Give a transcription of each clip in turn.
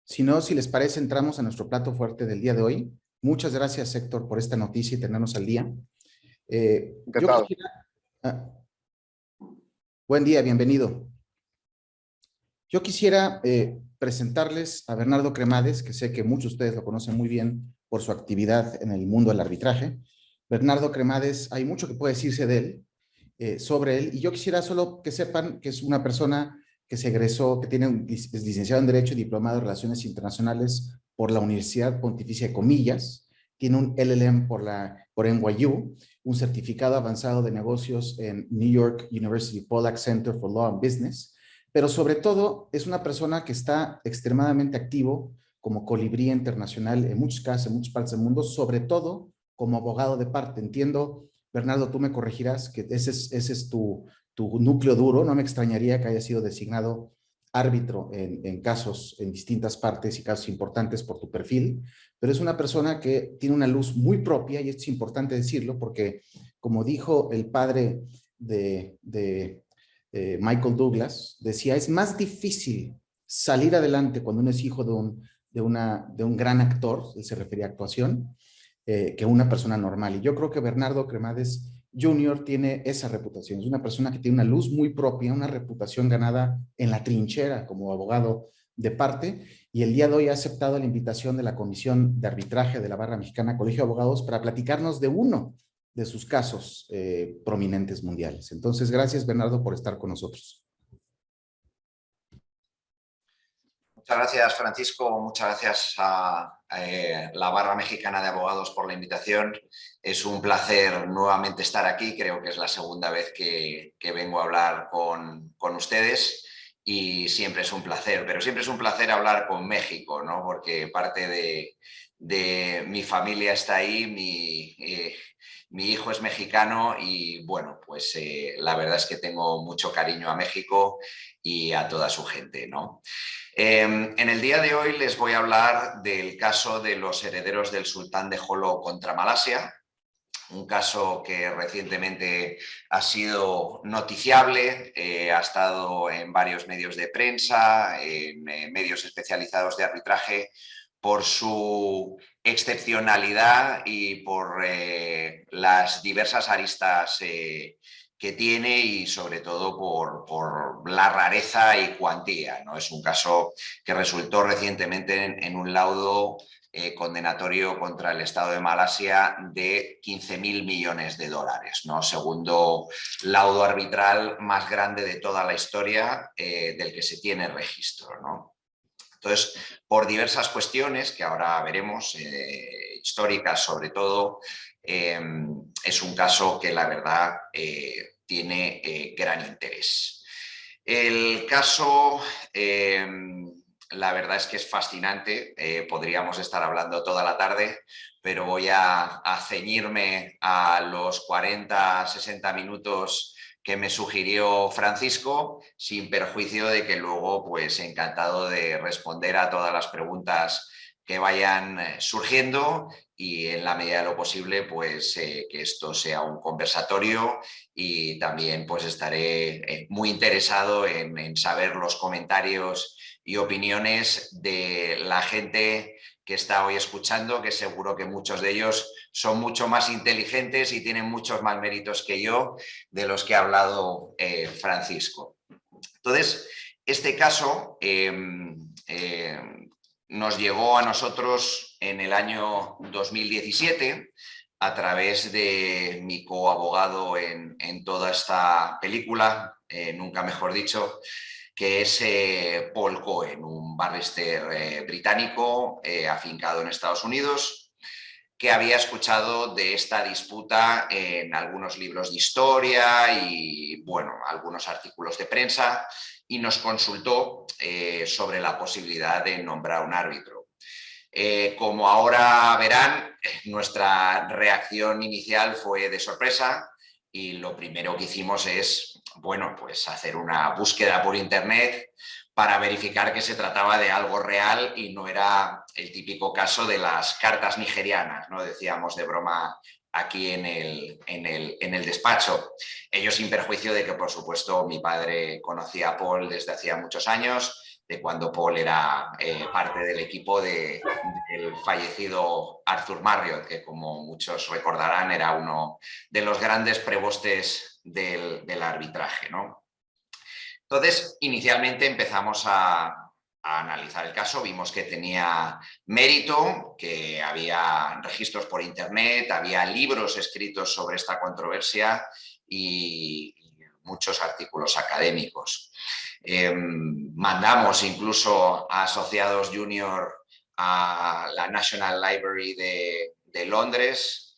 Si no, si les parece, entramos a nuestro plato fuerte del día de hoy. Muchas gracias, Héctor, por esta noticia y tenernos al día. Yo Encantado. quisiera... ah, buen día, bienvenido. Yo quisiera presentarles a Bernardo Cremades, que sé que muchos de ustedes lo conocen muy bien por su actividad en el mundo del arbitraje. Bernardo Cremades, hay mucho que puede decirse de él, sobre él, y yo quisiera solo que sepan que es una persona que se egresó, que es licenciado en Derecho y diplomado en Relaciones Internacionales por la Universidad Pontificia de Comillas, tiene un LLM por NYU, un certificado avanzado de negocios en New York University Pollack Center for Law and Business, pero sobre todo es una persona que está extremadamente activo como colibrí internacional en muchos casos, en muchas partes del mundo, sobre todo como abogado de parte. Entiendo, Bernardo, tú me corregirás, que ese es tu núcleo duro. No me extrañaría que haya sido designado árbitro en casos en distintas partes y casos importantes por tu perfil, pero es una persona que tiene una luz muy propia, y esto es importante decirlo porque, como dijo el padre de Michael Douglas, decía, es más difícil salir adelante cuando uno es hijo de un gran actor, él se refería a actuación, que una persona normal. Y yo creo que Bernardo Cremades Jr. tiene esa reputación. Es una persona que tiene una luz muy propia, una reputación ganada en la trinchera como abogado de parte, y el día de hoy ha aceptado la invitación de la Comisión de Arbitraje de la Barra Mexicana Colegio de Abogados para platicarnos de uno de sus casos prominentes mundiales. Entonces, gracias, Bernardo, por estar con nosotros. Muchas gracias, Francisco. Muchas gracias a la Barra Mexicana de Abogados por la invitación. Es un placer nuevamente estar aquí. Creo que es la segunda vez que vengo a hablar con ustedes y siempre es un placer, pero siempre es un placer hablar con México, ¿no? Porque parte de mi familia está ahí, mi hijo es mexicano y bueno, pues la verdad es que tengo mucho cariño a México y a toda su gente, ¿no? En el día de hoy les voy a hablar del caso de los herederos del sultán de Jolo contra Malasia, un caso que recientemente ha sido noticiable, ha estado en varios medios de prensa, en medios especializados de arbitraje, por su excepcionalidad y por las diversas aristas que tiene y sobre todo por la rareza y cuantía, ¿no? Es un caso que resultó recientemente en un laudo condenatorio contra el Estado de Malasia de 15.000 millones de dólares, ¿no? Segundo laudo arbitral más grande de toda la historia del que se tiene registro, ¿no? Entonces, por diversas cuestiones que ahora veremos, históricas sobre todo, es un caso que la verdad tiene gran interés. El caso, la verdad es que es fascinante, podríamos estar hablando toda la tarde, pero voy a ceñirme a los 40, 60 minutos que me sugirió Francisco, sin perjuicio de que luego, pues encantado de responder a todas las preguntas que vayan surgiendo y en la medida de lo posible, pues que esto sea un conversatorio y también pues estaré muy interesado en saber los comentarios y opiniones de la gente que está hoy escuchando, que seguro que muchos de ellos son mucho más inteligentes y tienen muchos más méritos que yo, de los que ha hablado Francisco. Entonces, este caso nos llegó a nosotros en el año 2017 a través de mi coabogado en toda esta película, nunca mejor dicho, que es Paul Cohen, un barrister británico afincado en Estados Unidos, que había escuchado de esta disputa en algunos libros de historia y, bueno, algunos artículos de prensa y nos consultó sobre la posibilidad de nombrar un árbitro. Como ahora verán, nuestra reacción inicial fue de sorpresa y lo primero que hicimos es, bueno, pues hacer una búsqueda por internet para verificar que se trataba de algo real y no era el típico caso de las cartas nigerianas, ¿no? Decíamos de broma aquí en el despacho. Ello sin perjuicio de que, por supuesto, mi padre conocía a Paul desde hacía muchos años de cuando Paul era parte del equipo del fallecido Arthur Marriott, que como muchos recordarán era uno de los grandes prebostes del arbitraje, ¿no? Entonces, inicialmente empezamos a analizar el caso, vimos que tenía mérito, que había registros por internet, había libros escritos sobre esta controversia y muchos artículos académicos. Mandamos incluso a asociados junior a la National Library de Londres,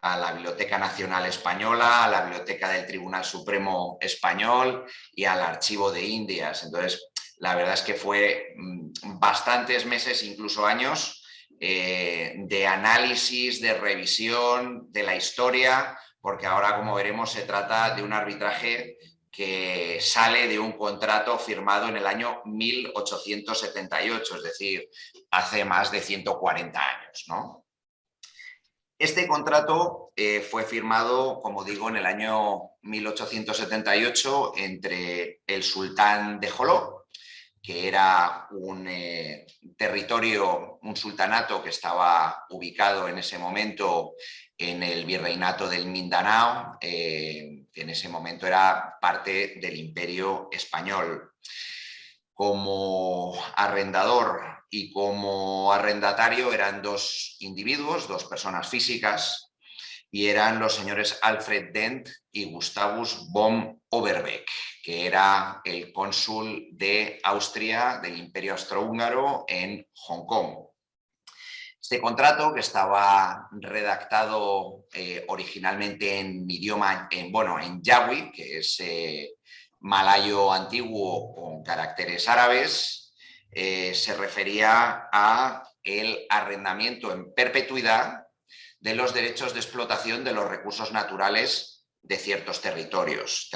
a la Biblioteca Nacional Española, a la Biblioteca del Tribunal Supremo Español y al Archivo de Indias. Entonces, la verdad es que fue bastantes meses, incluso años, de análisis, de revisión de la historia, porque ahora, como veremos, se trata de un arbitraje que sale de un contrato firmado en el año 1878, es decir, hace más de 140 años, ¿no? Este contrato fue firmado, como digo, en el año 1878 entre el sultán de Joló, que era un territorio, un sultanato que estaba ubicado en ese momento en el virreinato del Mindanao, que en ese momento era parte del Imperio Español. Como arrendador y como arrendatario eran dos individuos, dos personas físicas, y eran los señores Alfred Dent y Gustavus von Overbeck, que era el cónsul de Austria, del Imperio Austrohúngaro, en Hong Kong. Este contrato, que estaba redactado originalmente en idioma, en yawi, que es malayo antiguo con caracteres árabes, se refería a el arrendamiento en perpetuidad de los derechos de explotación de los recursos naturales de ciertos territorios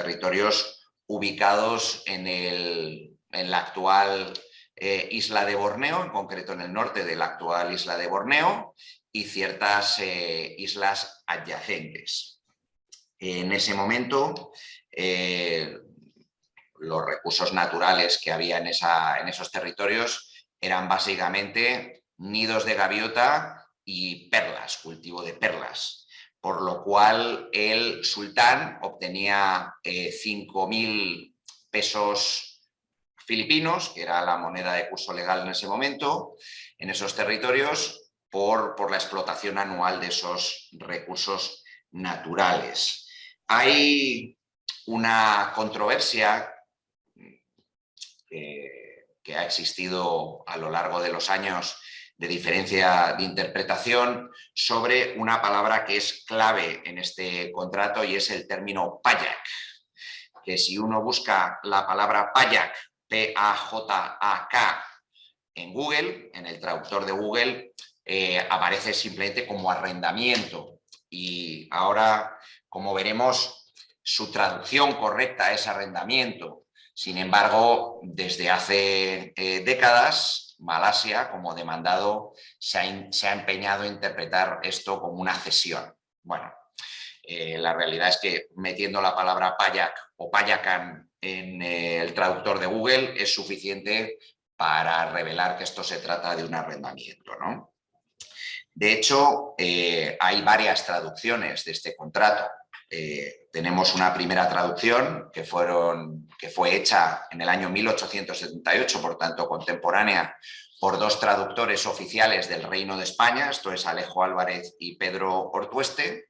ubicados en la actual isla de Borneo, en concreto en el norte de la actual isla de Borneo, y ciertas islas adyacentes. En ese momento, los recursos naturales que había en esos territorios eran básicamente nidos de gaviota y perlas, cultivo de perlas, por lo cual el sultán obtenía 5.000 pesos filipinos, que era la moneda de curso legal en ese momento, en esos territorios, por la explotación anual de esos recursos naturales. Hay una controversia que ha existido a lo largo de los años de diferencia de interpretación sobre una palabra que es clave en este contrato y es el término payak, que si uno busca la palabra payak, P-A-J-A-K, en Google, en el traductor de Google, aparece simplemente como arrendamiento. Y ahora, como veremos, su traducción correcta es arrendamiento. Sin embargo, desde hace décadas, Malasia, como demandado, se ha empeñado en interpretar esto como una cesión. Bueno, la realidad es que metiendo la palabra payak o payakan en el traductor de Google es suficiente para revelar que esto se trata de un arrendamiento, ¿no? De hecho, hay varias traducciones de este contrato. Tenemos una primera traducción que fue hecha en el año 1878, por tanto contemporánea, por dos traductores oficiales del Reino de España, esto es Alejo Álvarez y Pedro Ortueste,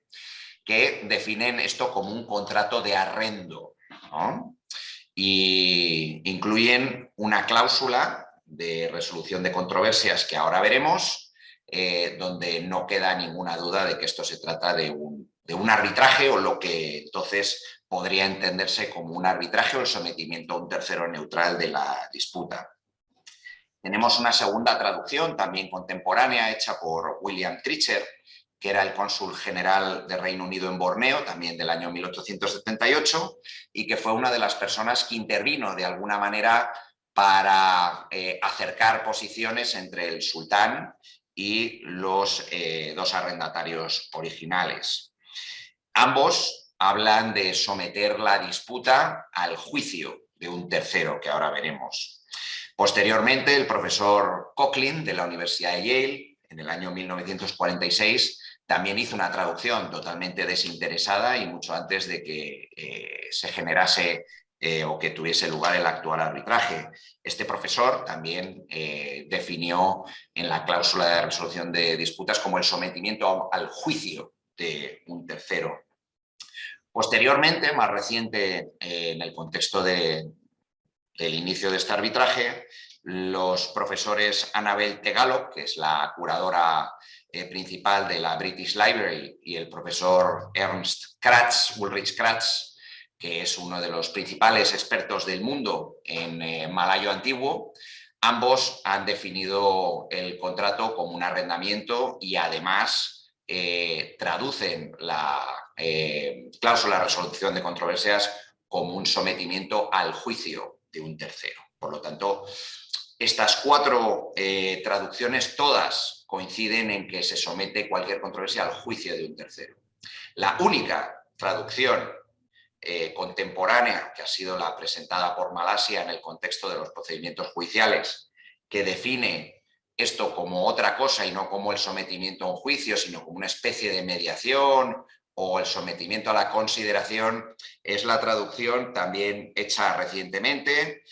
que definen esto como un contrato de arrendo, ¿no? Y incluyen una cláusula de resolución de controversias que ahora veremos, donde no queda ninguna duda de que esto se trata de un arbitraje o lo que entonces podría entenderse como un arbitraje o el sometimiento a un tercero neutral de la disputa. Tenemos una segunda traducción también contemporánea hecha por William Treacher, que era el cónsul general de Reino Unido en Borneo, también del año 1878, y que fue una de las personas que intervino de alguna manera para acercar posiciones entre el sultán y los dos arrendatarios originales. Ambos hablan de someter la disputa al juicio de un tercero, que ahora veremos. Posteriormente, el profesor Coughlin de la Universidad de Yale, en el año 1946, también hizo una traducción totalmente desinteresada y mucho antes de que se generase o que tuviese lugar el actual arbitraje. Este profesor también definió en la cláusula de resolución de disputas como el sometimiento al juicio de un tercero. Posteriormente, más reciente, en el contexto del inicio de este arbitraje, los profesores Annabel Tegalo, que es la curadora principal de la British Library, y el profesor Ernst Kratz, Ulrich Kratz, que es uno de los principales expertos del mundo en malayo antiguo, ambos han definido el contrato como un arrendamiento y además traducen la cláusula de resolución de controversias como un sometimiento al juicio de un tercero. Por lo tanto, estas cuatro traducciones todas coinciden en que se somete cualquier controversia al juicio de un tercero. La única traducción contemporánea, que ha sido la presentada por Malasia en el contexto de los procedimientos judiciales, que define esto como otra cosa y no como el sometimiento a un juicio, sino como una especie de mediación o el sometimiento a la consideración, es la traducción también hecha recientemente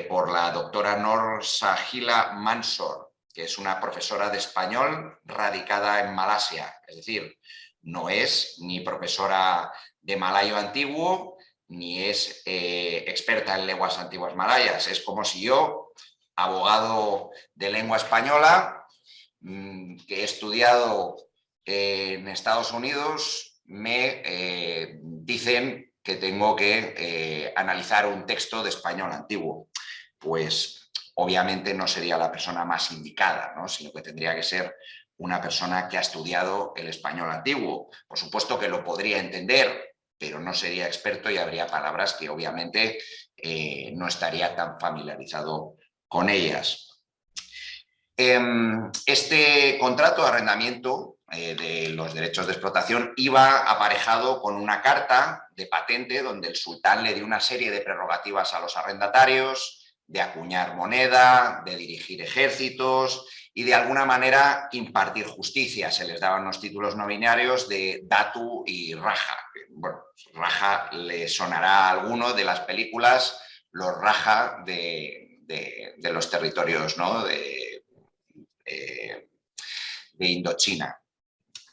por la doctora Noor Sahila Mansor, que es una profesora de español radicada en Malasia. Es decir, no es ni profesora de malayo antiguo, ni es experta en lenguas antiguas malayas. Es como si yo, abogado de lengua española, que he estudiado en Estados Unidos, me dicen que tengo que analizar un texto de español antiguo. Pues obviamente no sería la persona más indicada, ¿no? Sino que tendría que ser una persona que ha estudiado el español antiguo. Por supuesto que lo podría entender, pero no sería experto y habría palabras que obviamente no estaría tan familiarizado con ellas. Este contrato de arrendamiento de los derechos de explotación iba aparejado con una carta de patente donde el sultán le dio una serie de prerrogativas a los arrendatarios, de acuñar moneda, de dirigir ejércitos y de alguna manera impartir justicia. Se les daban los títulos nobiliarios de Datu y Raja. Bueno, Raja le sonará a alguno de las películas, los Raja de los territorios, ¿no? de Indochina.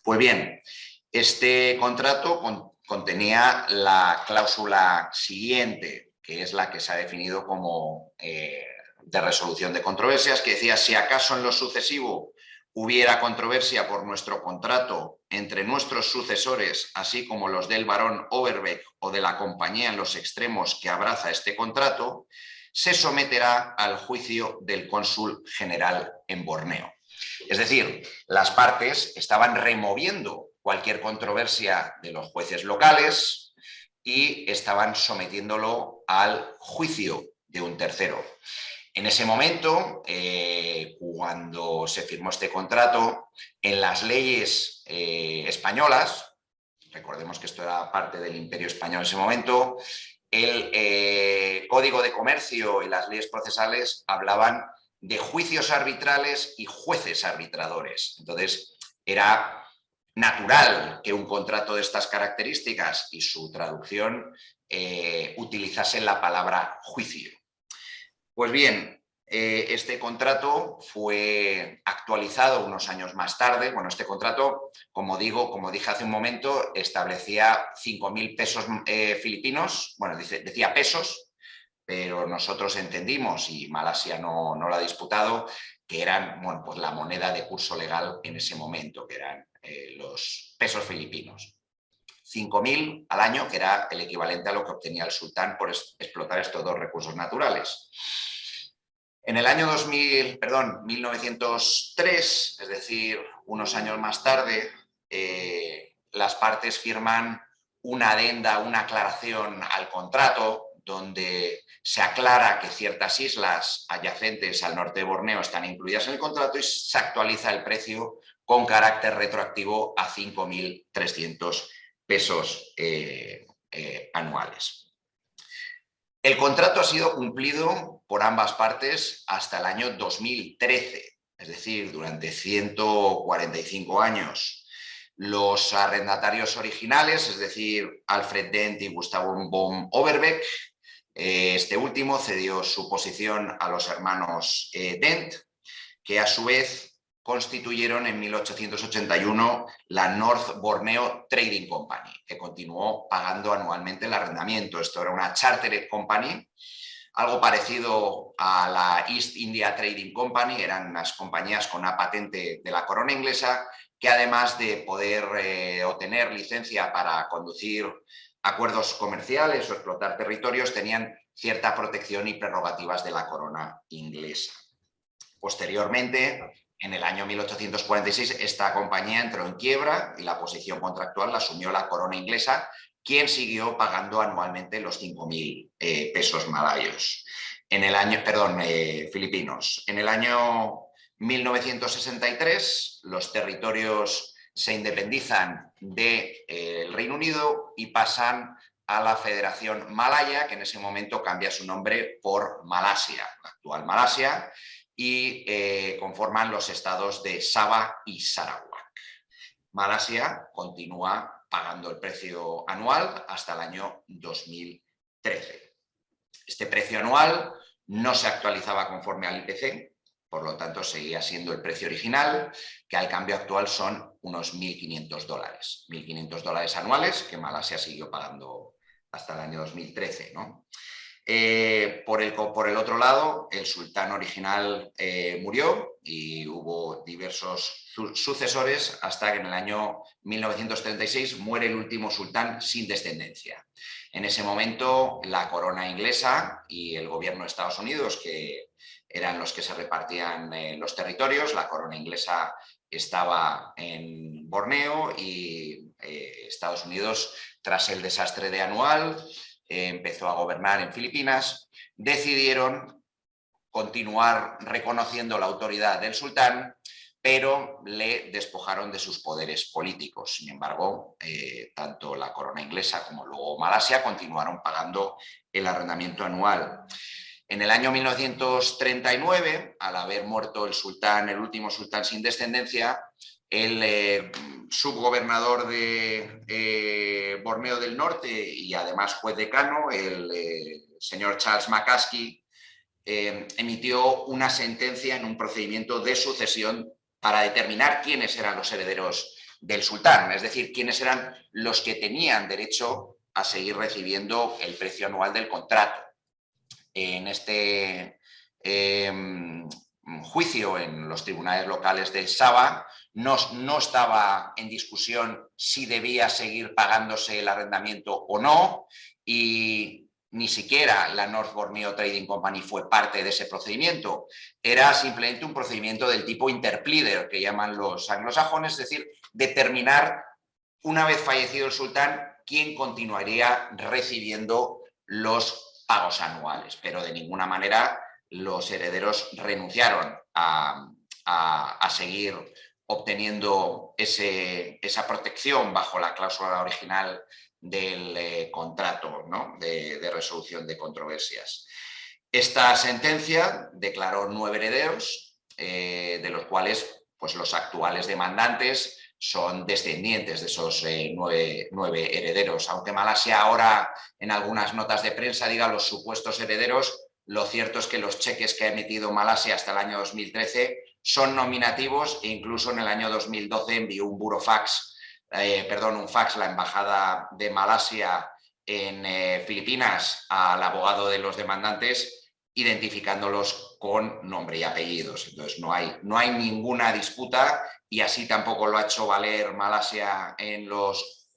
Pues bien, este contrato contenía la cláusula siguiente, que es la que se ha definido como de resolución de controversias, que decía: si acaso en lo sucesivo hubiera controversia por nuestro contrato entre nuestros sucesores, así como los del barón Overbeck o de la compañía en los extremos que abraza este contrato, se someterá al juicio del cónsul general en Borneo. Es decir, las partes estaban removiendo cualquier controversia de los jueces locales y estaban sometiéndolo al juicio de un tercero. En ese momento, cuando se firmó este contrato, en las leyes españolas, recordemos que esto era parte del Imperio Español en ese momento, el Código de Comercio y las leyes procesales hablaban de juicios arbitrales y jueces arbitradores. Entonces, era natural que un contrato de estas características y su traducción utilizase la palabra juicio. Pues bien, este contrato fue actualizado unos años más tarde. Bueno, este contrato, como dije hace un momento, establecía 5.000 pesos filipinos, bueno, decía pesos, pero nosotros entendimos, y Malasia no lo ha disputado, que eran, bueno, pues la moneda de curso legal en ese momento, que eran los pesos filipinos. 5.000 al año, que era el equivalente a lo que obtenía el sultán por explotar estos dos recursos naturales. En el año 1903, es decir, unos años más tarde, las partes firman una adenda, una aclaración al contrato, donde se aclara que ciertas islas adyacentes al norte de Borneo están incluidas en el contrato y se actualiza el precio con carácter retroactivo a 5.300 pesos anuales. El contrato ha sido cumplido por ambas partes hasta el año 2013, es decir, durante 145 años. Los arrendatarios originales, es decir, Alfred Dent y Gustavo von Overbeck, este último cedió su posición a los hermanos Dent, que a su vez constituyeron en 1881 la North Borneo Trading Company, que continuó pagando anualmente el arrendamiento. Esto era una Chartered Company, algo parecido a la East India Trading Company, eran unas compañías con una patente de la corona inglesa que además de poder obtener licencia para conducir acuerdos comerciales o explotar territorios, tenían cierta protección y prerrogativas de la corona inglesa. Posteriormente, en el año 1846, esta compañía entró en quiebra y la posición contractual la asumió la corona inglesa, quien siguió pagando anualmente los 5.000 pesos malayos. En el año, filipinos. En el año 1963, los territorios se independizan del Reino Unido y pasan a la Federación Malaya, que en ese momento cambia su nombre por Malasia, la actual Malasia, y conforman los estados de Sabah y Sarawak. Malasia continúa pagando el precio anual hasta el año 2013. Este precio anual no se actualizaba conforme al IPC, por lo tanto seguía siendo el precio original, que al cambio actual son unos $1.500. $1.500 anuales que Malasia siguió pagando hasta el año 2013, ¿no? Por el otro lado, el sultán original murió y hubo diversos sucesores hasta que en el año 1936 muere el último sultán sin descendencia. En ese momento, la corona inglesa y el gobierno de Estados Unidos, que eran los que se repartían los territorios, la corona inglesa estaba en Borneo y Estados Unidos, tras el desastre de Anual, empezó a gobernar en Filipinas, decidieron continuar reconociendo la autoridad del sultán, pero le despojaron de sus poderes políticos. Sin embargo, tanto la corona inglesa como luego Malasia continuaron pagando el arrendamiento anual. En el año 1939, al haber muerto el último sultán sin descendencia, el subgobernador de Borneo del Norte y además juez decano, el señor Charles McCaskey, emitió una sentencia en un procedimiento de sucesión para determinar quiénes eran los herederos del sultán, es decir, quiénes eran los que tenían derecho a seguir recibiendo el precio anual del contrato. En este juicio en los tribunales locales de Sabah no estaba en discusión si debía seguir pagándose el arrendamiento o no, y ni siquiera la North Borneo Trading Company fue parte de ese procedimiento. Era simplemente un procedimiento del tipo interpleader, que llaman los anglosajones, es decir, determinar, una vez fallecido el sultán, quién continuaría recibiendo los pagos anuales, pero de ninguna manera los herederos renunciaron a seguir obteniendo esa protección bajo la cláusula original del contrato, ¿no?, de resolución de controversias. Esta sentencia declaró 9 herederos, de los cuales pues, los actuales demandantes son descendientes de esos 9 herederos. Aunque Malasia ahora en algunas notas de prensa diga los supuestos herederos, lo cierto es que los cheques que ha emitido Malasia hasta el año 2013 son nominativos e incluso en el año 2012 envió un burofax, un fax la embajada de Malasia en Filipinas al abogado de los demandantes identificándolos con nombre y apellidos. Entonces no hay ninguna disputa y así tampoco lo ha hecho valer Malasia en los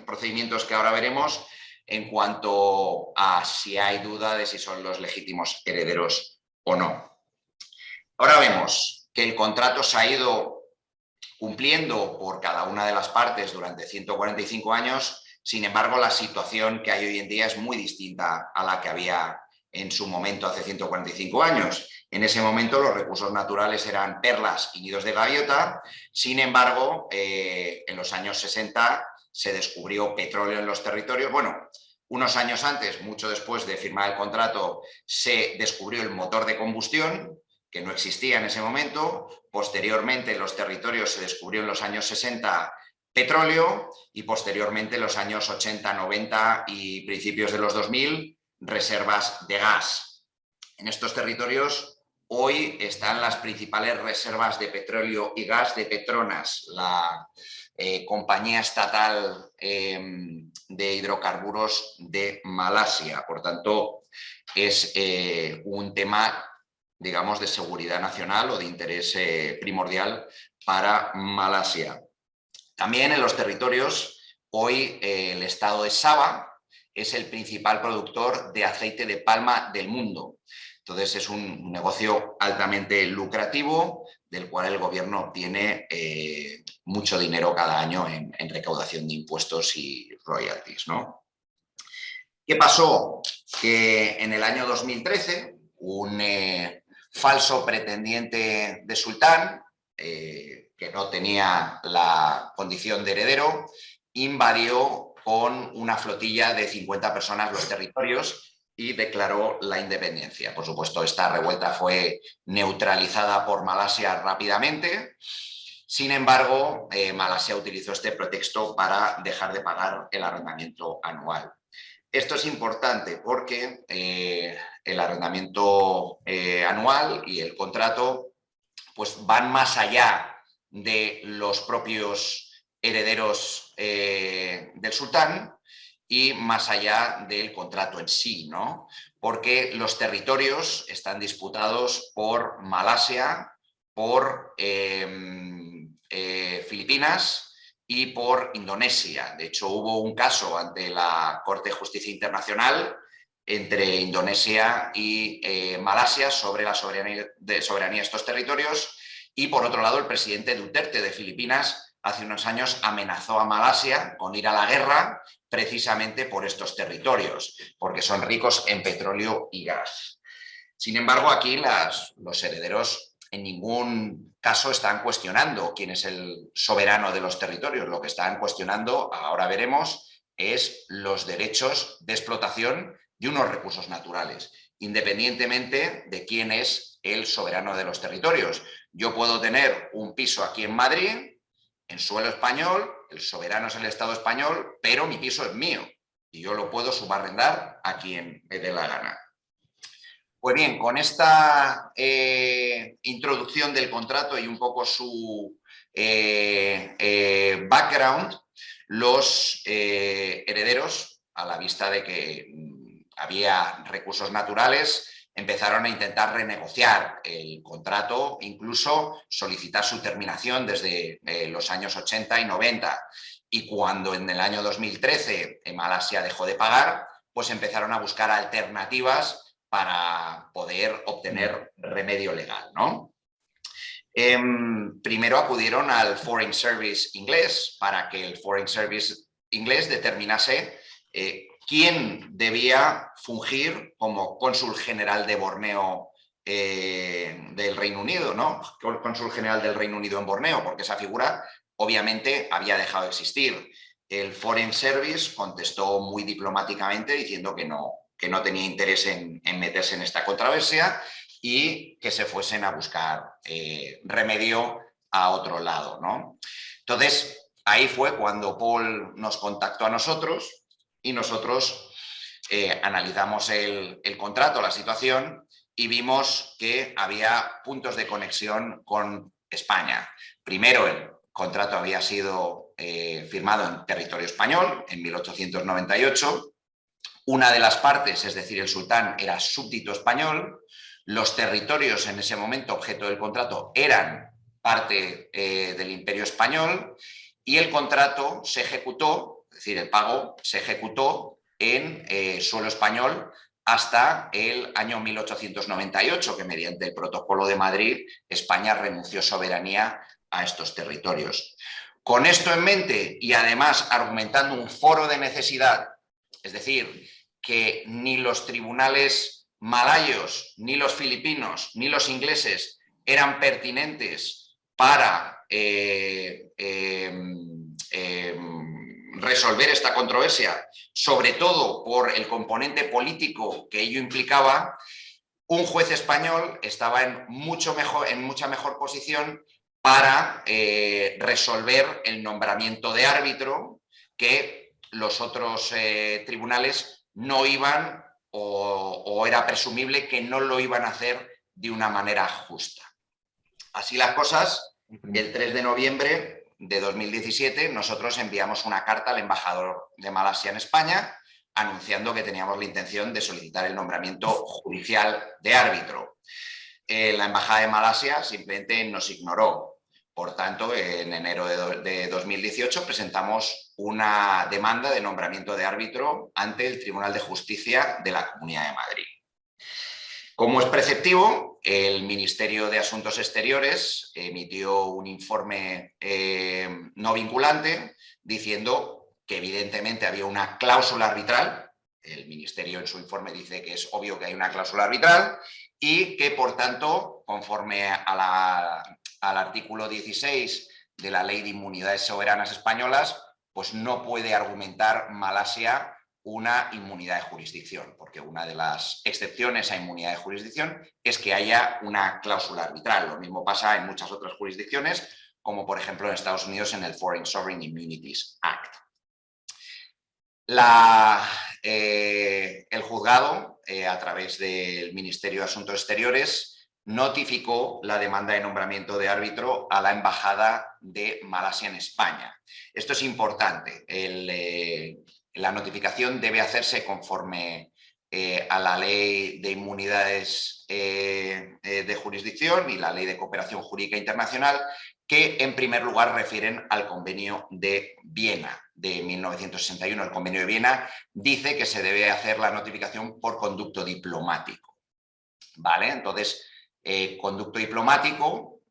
procedimientos que ahora veremos en cuanto a si hay duda de si son los legítimos herederos o no. Ahora vemos que el contrato se ha ido cumpliendo por cada una de las partes durante 145 años, sin embargo la situación que hay hoy en día es muy distinta a la que había en su momento hace 145 años. En ese momento los recursos naturales eran perlas y nidos de gaviota, sin embargo en los años 60 se descubrió petróleo en los territorios. Bueno, Unos años antes, mucho después de firmar el contrato, se descubrió el motor de combustión, que no existía en ese momento. Posteriormente, en los territorios se descubrió en los años 60 petróleo y posteriormente en los años 80, 90 y principios de los 2000 reservas de gas. En estos territorios hoy están las principales reservas de petróleo y gas de Petronas, la compañía estatal de hidrocarburos de Malasia. Por tanto, es un tema, digamos, de seguridad nacional o de interés primordial para Malasia. También en los territorios, hoy el estado de Sabah es el principal productor de aceite de palma del mundo. Entonces es un negocio altamente lucrativo del cual el gobierno tiene mucho dinero cada año en recaudación de impuestos y royalties, ¿no? ¿Qué pasó? Que en el año 2013 un falso pretendiente de sultán, que no tenía la condición de heredero, invadió con una flotilla de 50 personas los territorios y declaró la independencia. Por supuesto, esta revuelta fue neutralizada por Malasia rápidamente. Sin embargo, Malasia utilizó este pretexto para dejar de pagar el arrendamiento anual. Esto es importante porque el arrendamiento anual y el contrato pues van más allá de los propios herederos del sultán y más allá del contrato en sí, ¿no? Porque los territorios están disputados por Malasia, por Filipinas y por Indonesia. De hecho, hubo un caso ante la Corte de Justicia Internacional entre Indonesia y Malasia sobre la soberanía de estos territorios. Y por otro lado, el presidente Duterte de Filipinas hace unos años amenazó a Malasia con ir a la guerra precisamente por estos territorios, porque son ricos en petróleo y gas. Sin embargo, aquí los herederos en ningún caso están cuestionando quién es el soberano de los territorios. Lo que están cuestionando, ahora veremos, es los derechos de explotación de unos recursos naturales, independientemente de quién es el soberano de los territorios. Yo puedo tener un piso aquí en Madrid, en suelo español, el soberano es el Estado español, pero mi piso es mío y yo lo puedo subarrendar a quien me dé la gana. Pues bien, con esta introducción del contrato y un poco su background, los herederos, a la vista de que había recursos naturales, empezaron a intentar renegociar el contrato, incluso solicitar su terminación desde los años 80 y 90. Y cuando en el año 2013 Malasia dejó de pagar, pues empezaron a buscar alternativas para poder obtener remedio legal, ¿no? Primero acudieron al Foreign Service inglés para que el Foreign Service inglés determinase quién debía fungir como cónsul general de Borneo del Reino Unido, ¿no? Cónsul general del Reino Unido en Borneo, porque esa figura obviamente había dejado de existir. El Foreign Service contestó muy diplomáticamente diciendo que no tenía interés en meterse en esta controversia y que se fuesen a buscar remedio a otro lado, ¿no? Entonces, ahí fue cuando Paul nos contactó a nosotros y nosotros analizamos el contrato, la situación, y vimos que había puntos de conexión con España. Primero, el contrato había sido firmado en territorio español en 1898. Una de las partes, es decir, el sultán, era súbdito español. Los territorios en ese momento objeto del contrato eran parte del Imperio Español y el contrato se ejecutó, es decir, el pago se ejecutó en suelo español hasta el año 1898, que mediante el Protocolo de Madrid España renunció soberanía a estos territorios. Con esto en mente y además argumentando un foro de necesidad, es decir, que ni los tribunales malayos, ni los filipinos, ni los ingleses eran pertinentes para resolver esta controversia, sobre todo por el componente político que ello implicaba, un juez español estaba en mucha mejor posición para resolver el nombramiento de árbitro, que los otros tribunales no iban o era presumible que no lo iban a hacer de una manera justa. Así las cosas, el 3 de noviembre de 2017 nosotros enviamos una carta al embajador de Malasia en España anunciando que teníamos la intención de solicitar el nombramiento judicial de árbitro. La embajada de Malasia simplemente nos ignoró. Por tanto, en enero de 2018 presentamos una demanda de nombramiento de árbitro ante el Tribunal de Justicia de la Comunidad de Madrid. Como es preceptivo, el Ministerio de Asuntos Exteriores emitió un informe no vinculante diciendo que evidentemente había una cláusula arbitral. El Ministerio en su informe dice que es obvio que hay una cláusula arbitral y que, por tanto, conforme al artículo 16 de la Ley de Inmunidades Soberanas Españolas, pues no puede argumentar Malasia una inmunidad de jurisdicción, porque una de las excepciones a inmunidad de jurisdicción es que haya una cláusula arbitral. Lo mismo pasa en muchas otras jurisdicciones, como por ejemplo en Estados Unidos en el Foreign Sovereign Immunities Act. El juzgado, a través del Ministerio de Asuntos Exteriores, notificó la demanda de nombramiento de árbitro a la Embajada de Malasia en España. Esto es importante. La notificación debe hacerse conforme a la Ley de Inmunidades de Jurisdicción y la Ley de Cooperación Jurídica Internacional, que en primer lugar refieren al Convenio de Viena de 1961. El Convenio de Viena dice que se debe hacer la notificación por conducto diplomático. ¿Vale? Entonces, conducto diplomático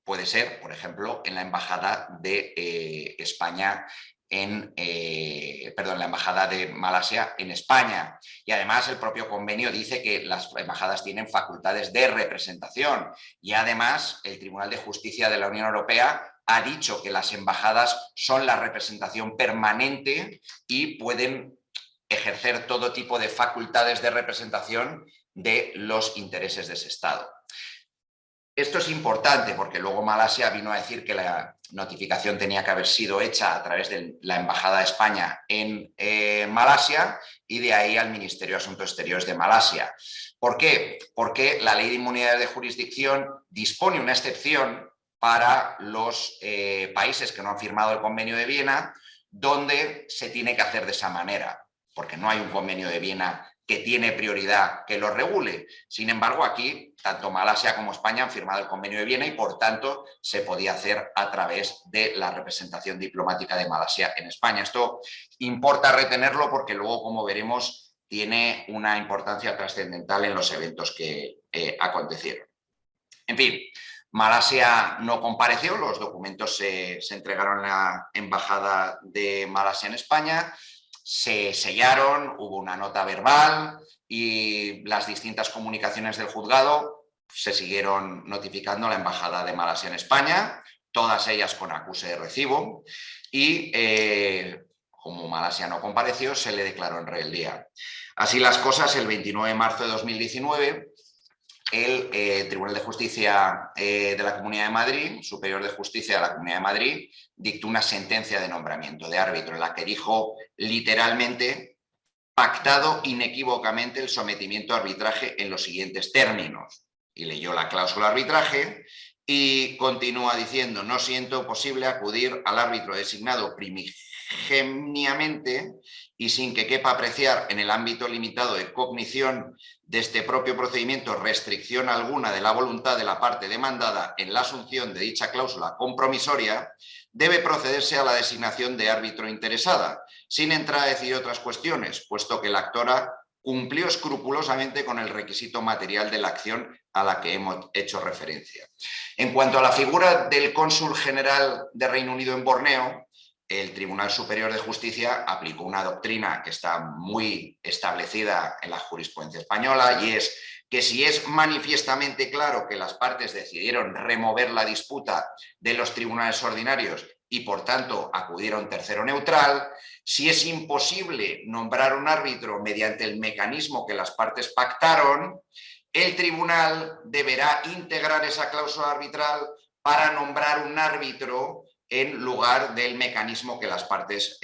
puede ser, por ejemplo, en la Embajada de España la Embajada de Malasia en España. Y además el propio convenio dice que las embajadas tienen facultades de representación y además el Tribunal de Justicia de la Unión Europea ha dicho que las embajadas son la representación permanente y pueden ejercer todo tipo de facultades de representación de los intereses de ese Estado. Esto es importante porque luego Malasia vino a decir que la notificación tenía que haber sido hecha a través de la Embajada de España en Malasia y de ahí al Ministerio de Asuntos Exteriores de Malasia. ¿Por qué? Porque la Ley de Inmunidades de Jurisdicción dispone una excepción para los países que no han firmado el Convenio de Viena, donde se tiene que hacer de esa manera, porque no hay un Convenio de Viena que tiene prioridad que lo regule. Sin embargo, aquí tanto Malasia como España han firmado el Convenio de Viena y, por tanto, se podía hacer a través de la representación diplomática de Malasia en España. Esto importa retenerlo porque luego, como veremos, tiene una importancia trascendental en los eventos que acontecieron. En fin, Malasia no compareció, los documentos se entregaron a la Embajada de Malasia en España, se sellaron, hubo una nota verbal y las distintas comunicaciones del juzgado se siguieron notificando a la Embajada de Malasia en España, todas ellas con acuse de recibo y como Malasia no compareció, se le declaró en rebeldía. Así las cosas, el 29 de marzo de 2019, el Tribunal de Justicia de la Comunidad de Madrid, Superior de Justicia de la Comunidad de Madrid, dictó una sentencia de nombramiento de árbitro en la que dijo literalmente: pactado inequívocamente el sometimiento a arbitraje en los siguientes términos. Y leyó la cláusula arbitraje y continúa diciendo: no siento posible acudir al árbitro designado primigeniamente y sin que quepa apreciar en el ámbito limitado de cognición de este propio procedimiento restricción alguna de la voluntad de la parte demandada en la asunción de dicha cláusula compromisoria, debe procederse a la designación de árbitro interesada, sin entrar a decidir otras cuestiones, puesto que la actora cumplió escrupulosamente con el requisito material de la acción a la que hemos hecho referencia. En cuanto a la figura del cónsul general de Reino Unido en Borneo, el Tribunal Superior de Justicia aplicó una doctrina que está muy establecida en la jurisprudencia española y es que si es manifiestamente claro que las partes decidieron remover la disputa de los tribunales ordinarios y por tanto acudir a un tercero neutral. Si es imposible nombrar un árbitro mediante el mecanismo que las partes pactaron, el tribunal deberá integrar esa cláusula arbitral para nombrar un árbitro en lugar del mecanismo que las partes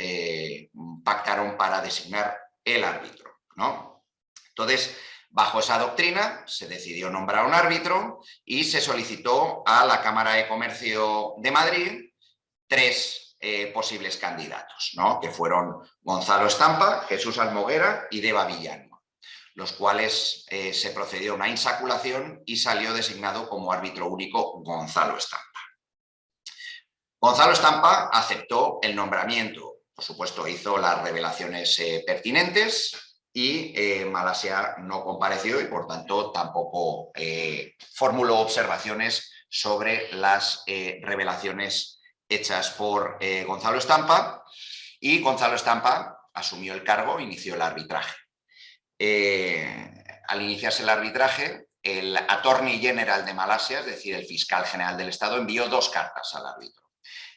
pactaron para designar el árbitro, ¿no? Entonces, bajo esa doctrina se decidió nombrar un árbitro y se solicitó a la Cámara de Comercio de Madrid 3 posibles candidatos, ¿no? Que fueron Gonzalo Estampa, Jesús Almoguera y Deva Villano, los cuales se procedió a una insaculación y salió designado como árbitro único Gonzalo Estampa. Gonzalo Estampa aceptó el nombramiento, por supuesto hizo las revelaciones pertinentes y Malasia no compareció y por tanto tampoco formuló observaciones sobre las revelaciones hechas por Gonzalo Estampa, y Gonzalo Estampa asumió el cargo e inició el arbitraje. Al iniciarse el arbitraje, el Attorney General de Malasia, es decir, el fiscal general del Estado, envió 2 cartas al árbitro.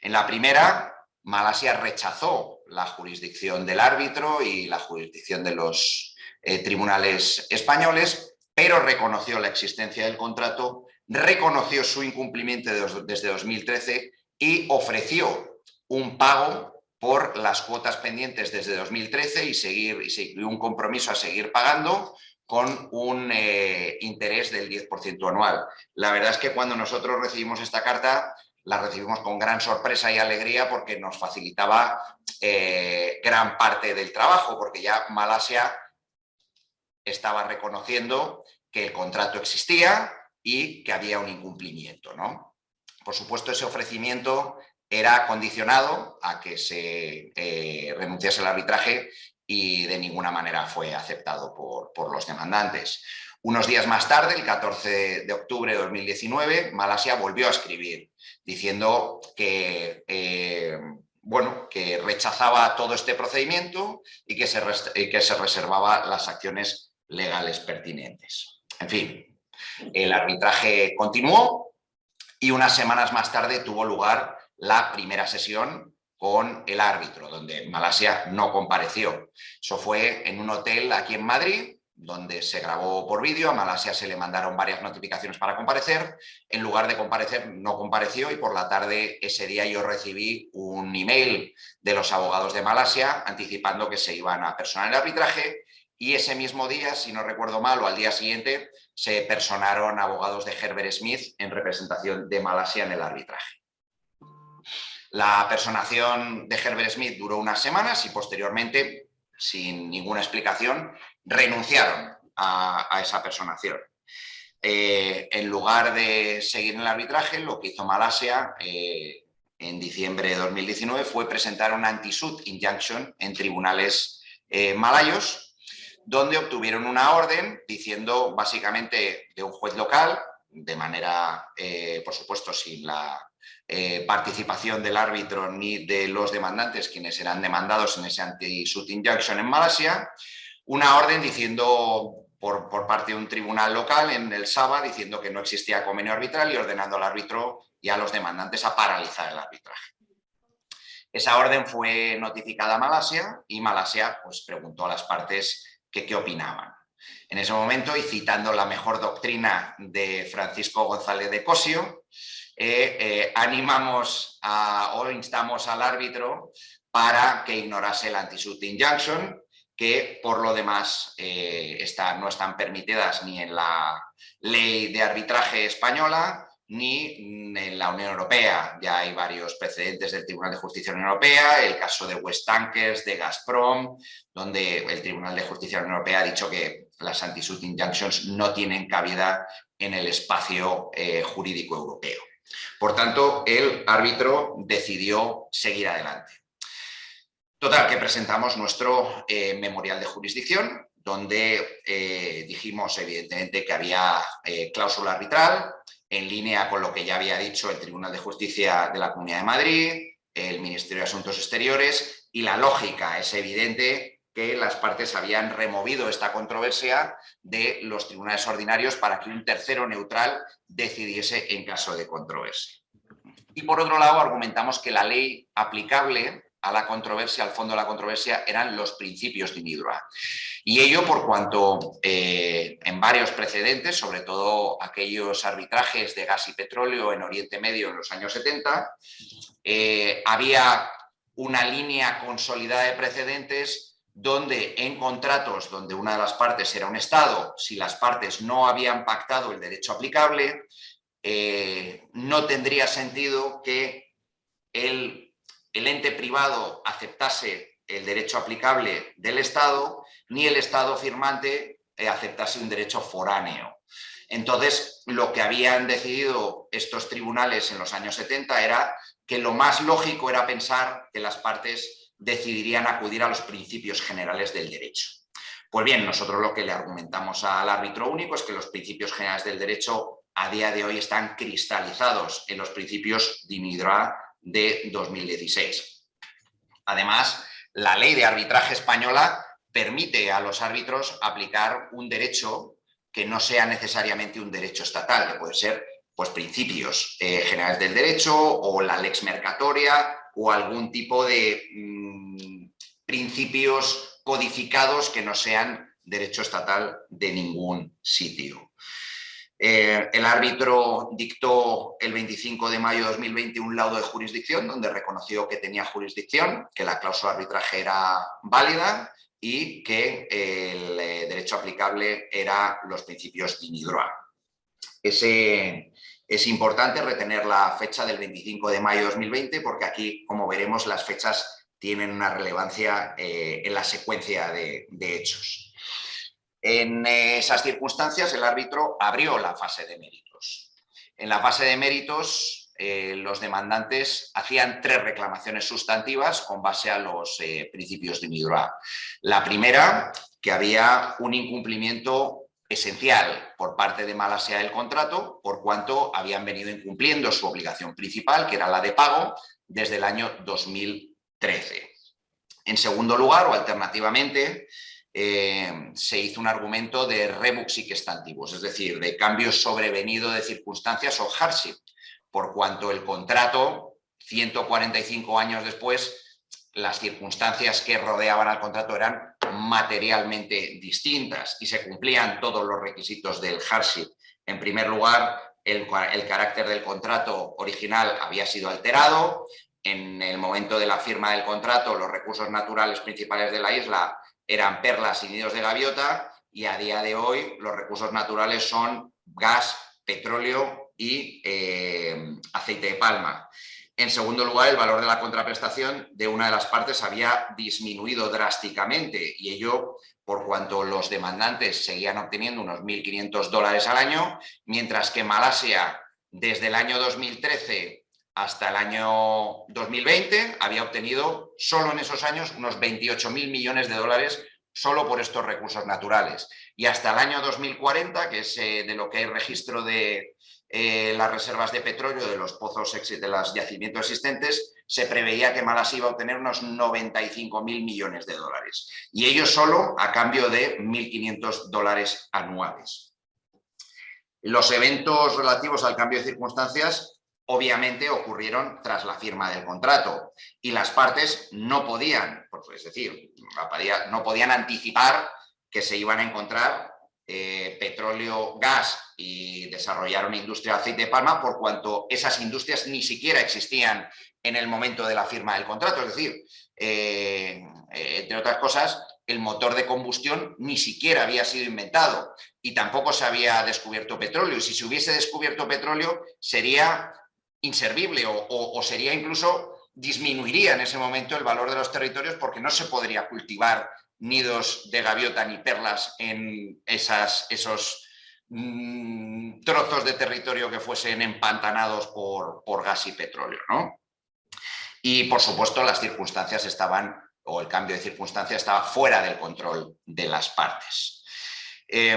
En la primera, Malasia rechazó la jurisdicción del árbitro y la jurisdicción de los tribunales españoles, pero reconoció la existencia del contrato, reconoció su incumplimiento desde 2013 y ofreció un pago por las cuotas pendientes desde 2013 y un compromiso a seguir pagando con un interés del 10% anual. La verdad es que cuando nosotros recibimos esta carta, la recibimos con gran sorpresa y alegría porque nos facilitaba gran parte del trabajo, porque ya Malasia estaba reconociendo que el contrato existía y que había un incumplimiento, ¿no? Por supuesto, ese ofrecimiento era condicionado a que se renunciase al arbitraje y de ninguna manera fue aceptado por los demandantes. Unos días más tarde, el 14 de octubre de 2019, Malasia volvió a escribir diciendo que, que rechazaba todo este procedimiento y que se reservaba las acciones legales pertinentes. En fin, el arbitraje continuó y unas semanas más tarde tuvo lugar la primera sesión con el árbitro, donde Malasia no compareció. Eso fue en un hotel aquí en Madrid, donde se grabó por vídeo. A Malasia se le mandaron varias notificaciones para comparecer. En lugar de comparecer, no compareció y por la tarde ese día yo recibí un email de los abogados de Malasia anticipando que se iban a personar el arbitraje, y ese mismo día, si no recuerdo mal, o al día siguiente, se personaron abogados de Herbert Smith en representación de Malasia en el arbitraje. La personación de Herbert Smith duró unas semanas y posteriormente, sin ninguna explicación, renunciaron a esa personación. En lugar de seguir en el arbitraje, lo que hizo Malasia en diciembre de 2019 fue presentar una anti-suit injunction en tribunales malayos, donde obtuvieron una orden diciendo básicamente de un juez local, de manera, por supuesto, sin la participación del árbitro ni de los demandantes, quienes eran demandados en ese anti-suit injunction en Malasia, una orden diciendo por parte de un tribunal local en el Sabah, diciendo que no existía convenio arbitral y ordenando al árbitro y a los demandantes a paralizar el arbitraje. Esa orden fue notificada a Malasia y Malasia pues, preguntó a las partes qué opinaban. En ese momento, y citando la mejor doctrina de Francisco González de Cosio, instamos al árbitro para que ignorase el anti-suit injunction, que por lo demás no están permitidas ni en la ley de arbitraje española ni en la Unión Europea. Ya hay varios precedentes del Tribunal de Justicia de la Unión Europea, el caso de West Tankers, de Gazprom, donde el Tribunal de Justicia de la Unión Europea ha dicho que las anti-suit injunctions no tienen cabida en el espacio jurídico europeo. Por tanto, el árbitro decidió seguir adelante. Total, que presentamos nuestro memorial de jurisdicción, donde dijimos evidentemente que había cláusula arbitral, en línea con lo que ya había dicho el Tribunal de Justicia de la Comunidad de Madrid, el Ministerio de Asuntos Exteriores, y la lógica es evidente que las partes habían removido esta controversia de los tribunales ordinarios para que un tercero neutral decidiese en caso de controversia. Y por otro lado, argumentamos que la ley aplicable a la controversia, al fondo de la controversia, eran los principios de Nidra. Y ello por cuanto en varios precedentes, sobre todo aquellos arbitrajes de gas y petróleo en Oriente Medio en los años 70, había una línea consolidada de precedentes donde en contratos donde una de las partes era un Estado, si las partes no habían pactado el derecho aplicable, no tendría sentido que el ente privado aceptase el derecho aplicable del Estado, ni el Estado firmante aceptase un derecho foráneo. Entonces, lo que habían decidido estos tribunales en los años 70 era que lo más lógico era pensar que las partes decidirían acudir a los principios generales del derecho. Pues bien, nosotros lo que le argumentamos al árbitro único es que los principios generales del derecho a día de hoy están cristalizados en los principios de Nidra de 2016. Además, la ley de arbitraje española permite a los árbitros aplicar un derecho que no sea necesariamente un derecho estatal, que puede ser pues, principios generales del derecho o la lex mercatoria o algún tipo de principios codificados que no sean derecho estatal de ningún sitio. El árbitro dictó el 25 de mayo de 2020 un laudo de jurisdicción donde reconoció que tenía jurisdicción, que la cláusula de arbitraje era válida y que el derecho aplicable era los principios de Nidra. Es importante retener la fecha del 25 de mayo de 2020 porque aquí, como veremos, las fechas tienen una relevancia en la secuencia de hechos. En esas circunstancias, el árbitro abrió la fase de méritos. En la fase de méritos, los demandantes hacían 3 reclamaciones sustantivas con base a los principios de Nidra. La primera, que había un incumplimiento esencial por parte de Malasia del contrato, por cuanto habían venido incumpliendo su obligación principal, que era la de pago, desde el año 2013. En segundo lugar, o alternativamente, se hizo un argumento de rebus sic stantibus, es decir, de cambio sobrevenido de circunstancias o hardship, por cuanto el contrato, 145 años después, las circunstancias que rodeaban al contrato eran materialmente distintas y se cumplían todos los requisitos del hardship. En primer lugar, el carácter del contrato original había sido alterado. En el momento de la firma del contrato, los recursos naturales principales de la isla eran perlas y nidos de gaviota y a día de hoy los recursos naturales son gas, petróleo y aceite de palma. En segundo lugar, el valor de la contraprestación de una de las partes había disminuido drásticamente y ello por cuanto los demandantes seguían obteniendo unos $1.500 al año, mientras que Malasia desde el año 2013 hasta el año 2020 había obtenido solo en esos años unos 28.000 millones de dólares solo por estos recursos naturales. Y hasta el año 2040, que es de lo que hay registro de las reservas de petróleo de los pozos de los yacimientos existentes, se preveía que Malasia iba a obtener unos 95.000 millones de dólares. Y ello solo a cambio de $1.500 anuales. Los eventos relativos al cambio de circunstancias obviamente ocurrieron tras la firma del contrato y las partes no podían, es decir, no podían anticipar que se iban a encontrar petróleo, gas y desarrollar una industria de aceite de palma por cuanto esas industrias ni siquiera existían en el momento de la firma del contrato. Es decir, entre otras cosas, el motor de combustión ni siquiera había sido inventado y tampoco se había descubierto petróleo. Y si se hubiese descubierto petróleo, sería inservible o sería incluso, disminuiría en ese momento el valor de los territorios porque no se podría cultivar nidos de gaviota ni perlas en esos trozos de territorio que fuesen empantanados por gas y petróleo, ¿no? Y, por supuesto, las circunstancias estaban, o el cambio de circunstancias estaba fuera del control de las partes. Y,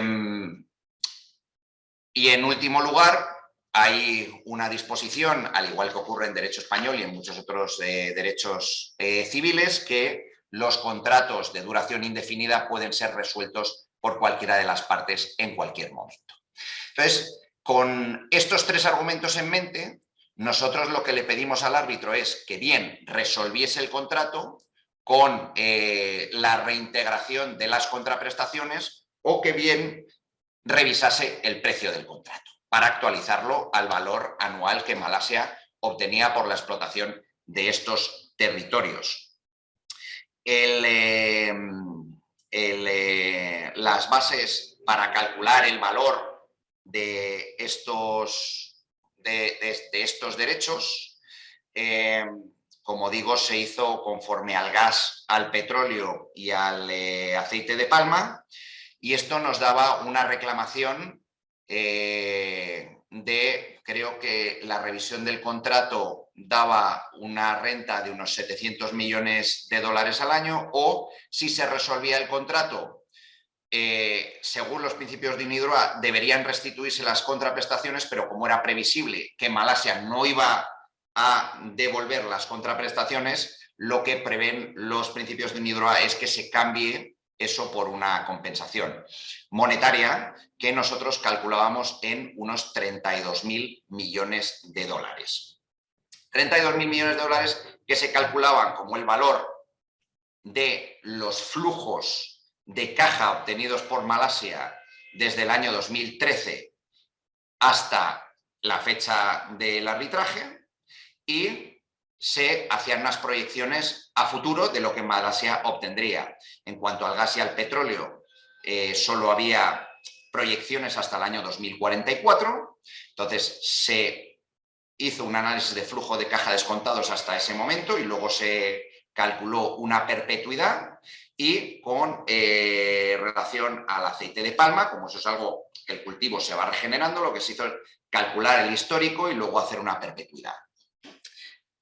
en último lugar, hay una disposición, al igual que ocurre en derecho español y en muchos otros derechos civiles, que los contratos de duración indefinida pueden ser resueltos por cualquiera de las partes en cualquier momento. Entonces, con estos 3 argumentos en mente, Nosotros lo que le pedimos al árbitro es que bien resolviese el contrato con la reintegración de las contraprestaciones o que bien revisase el precio del contrato para actualizarlo al valor anual que Malasia obtenía por la explotación de estos territorios. Las bases para calcular el valor de estos derechos, como digo, se hizo conforme al gas, al petróleo y al aceite de palma, y esto nos daba una reclamación creo que la revisión del contrato daba una renta de unos 700 millones de dólares al año, o si se resolvía el contrato, según los principios de UNIDROA, deberían restituirse las contraprestaciones, pero como era previsible que Malasia no iba a devolver las contraprestaciones, lo que prevén los principios de UNIDROA es que se cambie eso por una compensación monetaria que nosotros calculábamos en unos 32.000 millones de dólares. 32.000 millones de dólares que se calculaban como el valor de los flujos de caja obtenidos por Malasia desde el año 2013 hasta la fecha del arbitraje, y se hacían unas proyecciones a futuro de lo que Malasia obtendría. En cuanto al gas y al petróleo, solo había proyecciones hasta el año 2044, entonces se hizo un análisis de flujo de caja descontados hasta ese momento y luego se calculó una perpetuidad, y con relación al aceite de palma, como eso es algo que el cultivo se va regenerando, lo que se hizo es calcular el histórico y luego hacer una perpetuidad.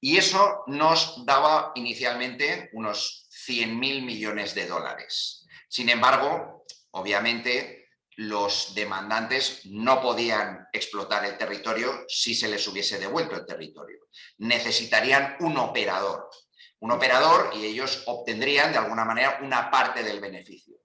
Y eso nos daba inicialmente unos 100.000 millones de dólares. Sin embargo, obviamente, los demandantes no podían explotar el territorio si se les hubiese devuelto el territorio. Necesitarían un operador, y ellos obtendrían de alguna manera una parte del beneficio.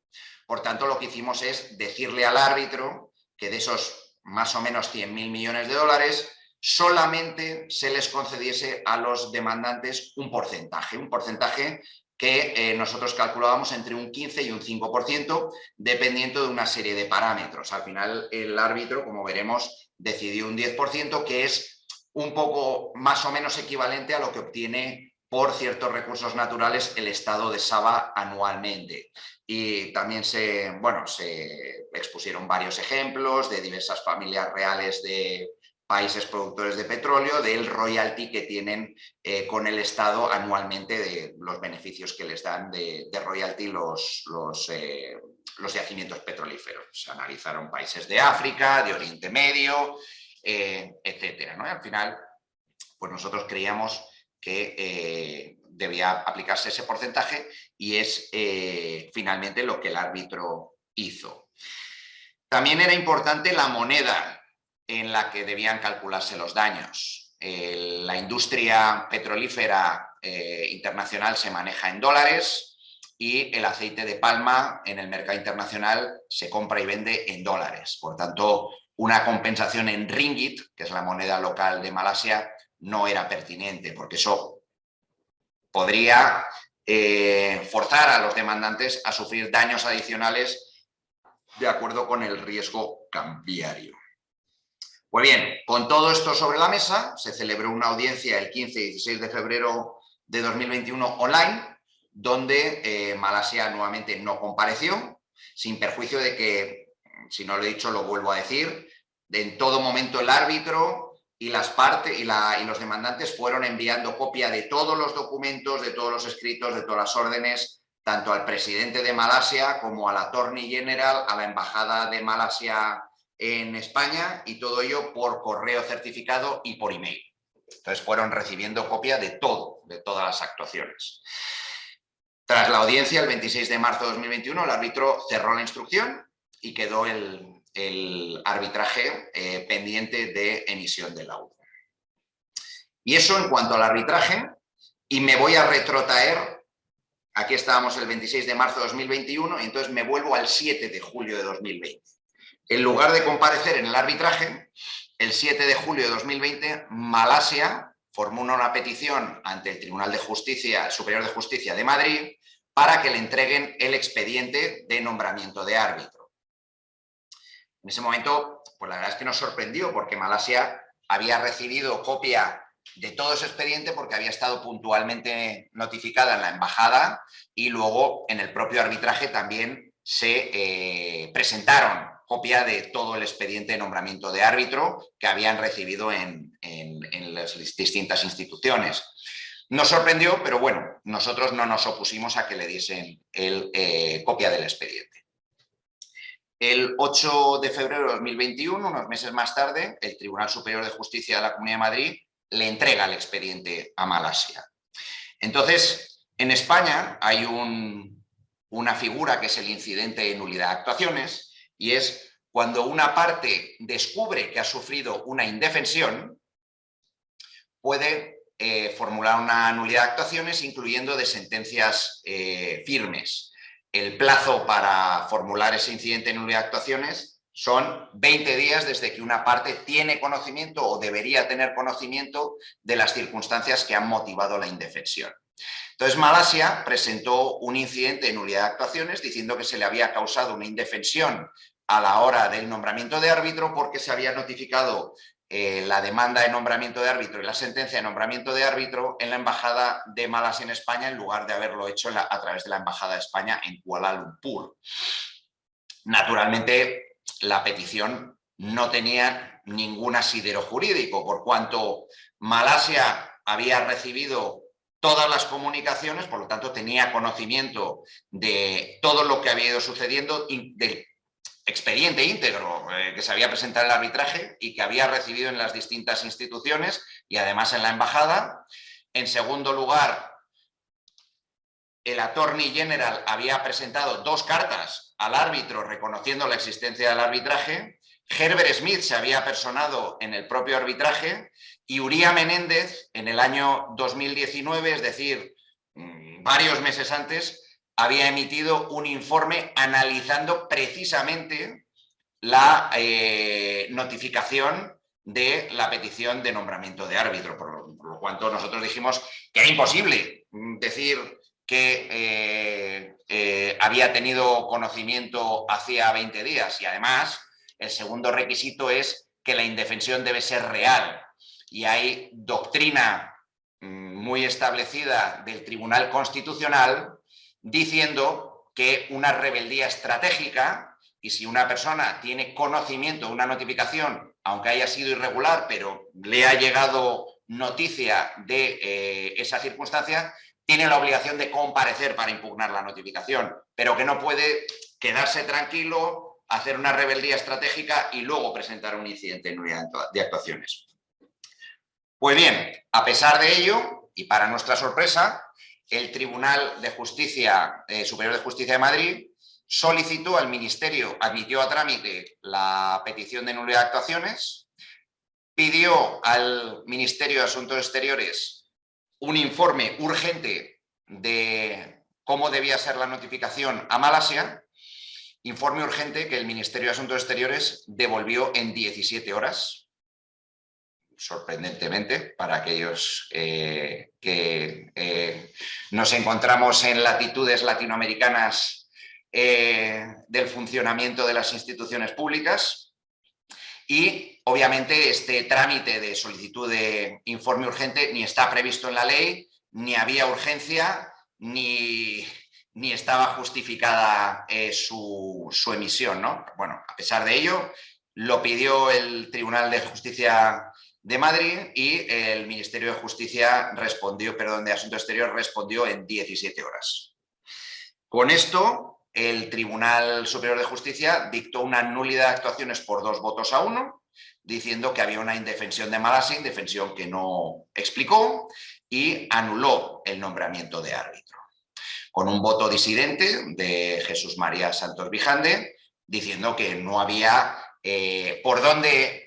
Por tanto, lo que hicimos es decirle al árbitro que de esos más o menos 100.000 millones de dólares, solamente se les concediese a los demandantes un porcentaje que nosotros calculábamos entre un 15 y un 5%, dependiendo de una serie de parámetros. Al final, el árbitro, como veremos, decidió un 10%, que es un poco más o menos equivalente a lo que obtiene por ciertos recursos naturales el estado de Sabah anualmente. Y también se expusieron varios ejemplos de diversas familias reales de países productores de petróleo, del royalty que tienen con el Estado anualmente, de los beneficios que les dan de royalty los yacimientos petrolíferos. Se analizaron países de África, de Oriente Medio, etcétera, ¿no? Y al final, pues nosotros creíamos que debía aplicarse ese porcentaje, y es finalmente lo que el árbitro hizo. También era importante la moneda en la que debían calcularse los daños. La industria petrolífera internacional se maneja en dólares, y el aceite de palma en el mercado internacional se compra y vende en dólares. Por tanto, una compensación en ringgit, que es la moneda local de Malasia, no era pertinente, porque eso podría forzar a los demandantes a sufrir daños adicionales de acuerdo con el riesgo cambiario. Pues bien, con todo esto sobre la mesa, se celebró una audiencia el 15 y 16 de febrero de 2021 online, donde Malasia nuevamente no compareció, sin perjuicio de que, si no lo he dicho, lo vuelvo a decir, en todo momento el árbitro y las partes y los demandantes fueron enviando copia de todos los documentos, de todos los escritos, de todas las órdenes, tanto al presidente de Malasia como al Attorney General, a la embajada de Malasia en España, y todo ello por correo certificado y por email. Entonces fueron recibiendo copia de todo, de todas las actuaciones. Tras la audiencia, el 26 de marzo de 2021, el árbitro cerró la instrucción y quedó el arbitraje pendiente de emisión de laudo. Y eso en cuanto al arbitraje, y me voy a retrotraer. Aquí estábamos el 26 de marzo de 2021, y entonces me vuelvo al 7 de julio de 2020. En lugar de comparecer en el arbitraje, el 7 de julio de 2020, Malasia formó una petición ante el Tribunal de Justicia, Superior de Justicia de Madrid, para que le entreguen el expediente de nombramiento de árbitro. En ese momento, pues la verdad es que nos sorprendió, porque Malasia había recibido copia de todo ese expediente porque había estado puntualmente notificada en la embajada, y luego en el propio arbitraje también se presentaron copia de todo el expediente de nombramiento de árbitro que habían recibido en las distintas instituciones. Nos sorprendió, pero bueno, nosotros no nos opusimos a que le diesen copia del expediente. El 8 de febrero de 2021, unos meses más tarde, el Tribunal Superior de Justicia de la Comunidad de Madrid le entrega el expediente a Malasia. Entonces, en España hay una figura que es el incidente de nulidad de actuaciones, y es cuando una parte descubre que ha sufrido una indefensión, puede formular una nulidad de actuaciones, incluyendo de sentencias firmes. El plazo para formular ese incidente de nulidad de actuaciones son 20 días desde que una parte tiene conocimiento o debería tener conocimiento de las circunstancias que han motivado la indefensión. Entonces, Malasia presentó un incidente de nulidad de actuaciones diciendo que se le había causado una indefensión a la hora del nombramiento de árbitro, porque se había notificado la demanda de nombramiento de árbitro y la sentencia de nombramiento de árbitro en la embajada de Malasia en España, en lugar de haberlo hecho a través de la embajada de España en Kuala Lumpur. Naturalmente, la petición no tenía ningún asidero jurídico, por cuanto Malasia había recibido todas las comunicaciones, por lo tanto tenía conocimiento de todo lo que había ido sucediendo, del expediente íntegro que se había presentado en el arbitraje y que había recibido en las distintas instituciones y además en la embajada. En segundo lugar, el Attorney General había presentado 2 cartas al árbitro reconociendo la existencia del arbitraje. Herbert Smith se había personado en el propio arbitraje, y Uría Menéndez en el año 2019, es decir, varios meses antes, había emitido un informe analizando precisamente la notificación de la petición de nombramiento de árbitro, por lo cual nosotros dijimos que era imposible decir que había tenido conocimiento hacía 20 días, y además el segundo requisito es que la indefensión debe ser real, y hay doctrina muy establecida del Tribunal Constitucional diciendo que una rebeldía estratégica, y si una persona tiene conocimiento de una notificación, aunque haya sido irregular, pero le ha llegado noticia de esa circunstancia, tiene la obligación de comparecer para impugnar la notificación, pero que no puede quedarse tranquilo, hacer una rebeldía estratégica y luego presentar un incidente de nulidad de actuaciones. Pues bien, a pesar de ello, y para nuestra sorpresa, el Tribunal de Justicia, Superior de Justicia de Madrid, solicitó al Ministerio, admitió a trámite la petición de nulidad de actuaciones, pidió al Ministerio de Asuntos Exteriores un informe urgente de cómo debía ser la notificación a Malasia, informe urgente que el Ministerio de Asuntos Exteriores devolvió en 17 horas, sorprendentemente, para aquellos que nos encontramos en latitudes latinoamericanas del funcionamiento de las instituciones públicas. Y obviamente este trámite de solicitud de informe urgente ni está previsto en la ley, ni había urgencia, ni estaba justificada su emisión, ¿no? Bueno, a pesar de ello, lo pidió el Tribunal de Justicia de Madrid, y el Ministerio de Justicia respondió, perdón, de Asuntos Exteriores respondió en 17 horas. Con esto, el Tribunal Superior de Justicia dictó una nulidad de actuaciones por 2 votos a 1, diciendo que había una indefensión de Malasia, indefensión que no explicó, y anuló el nombramiento de árbitro. Con un voto disidente de Jesús María Santos Vijande, diciendo que no había por dónde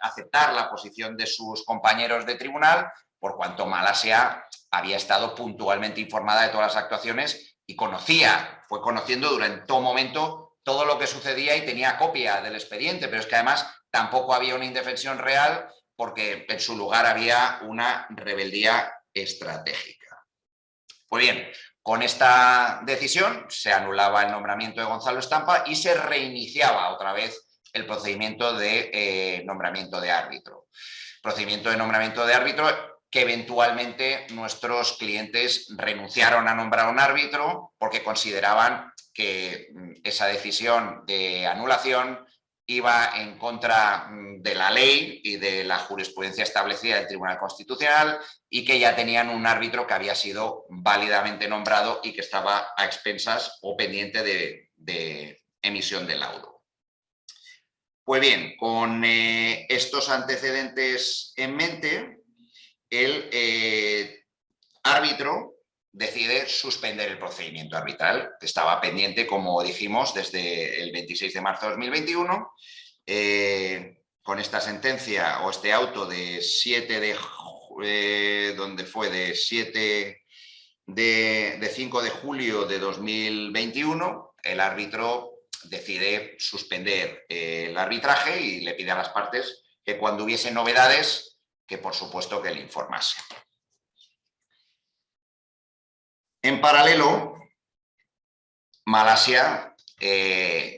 aceptar la posición de sus compañeros de tribunal, por cuanto Malasia había estado puntualmente informada de todas las actuaciones y fue conociendo durante todo momento todo lo que sucedía y tenía copia del expediente, pero es que además tampoco había una indefensión real porque en su lugar había una rebeldía estratégica. Pues bien, con esta decisión se anulaba el nombramiento de Gonzalo Estampa y se reiniciaba otra vez el procedimiento de nombramiento de árbitro. Procedimiento de nombramiento de árbitro que eventualmente nuestros clientes renunciaron a nombrar un árbitro porque consideraban que esa decisión de anulación iba en contra de la ley y de la jurisprudencia establecida del Tribunal Constitucional y que ya tenían un árbitro que había sido válidamente nombrado y que estaba a expensas o pendiente de emisión de laudo. Pues bien, con estos antecedentes en mente, el árbitro decide suspender el procedimiento arbitral, que estaba pendiente, como dijimos, desde el 26 de marzo de 2021. Con esta sentencia o este auto de 7 de... ¿dónde fue? De 5 de julio de 2021, el árbitro decide suspender el arbitraje y le pide a las partes que cuando hubiese novedades, que por supuesto que le informase. En paralelo, Malasia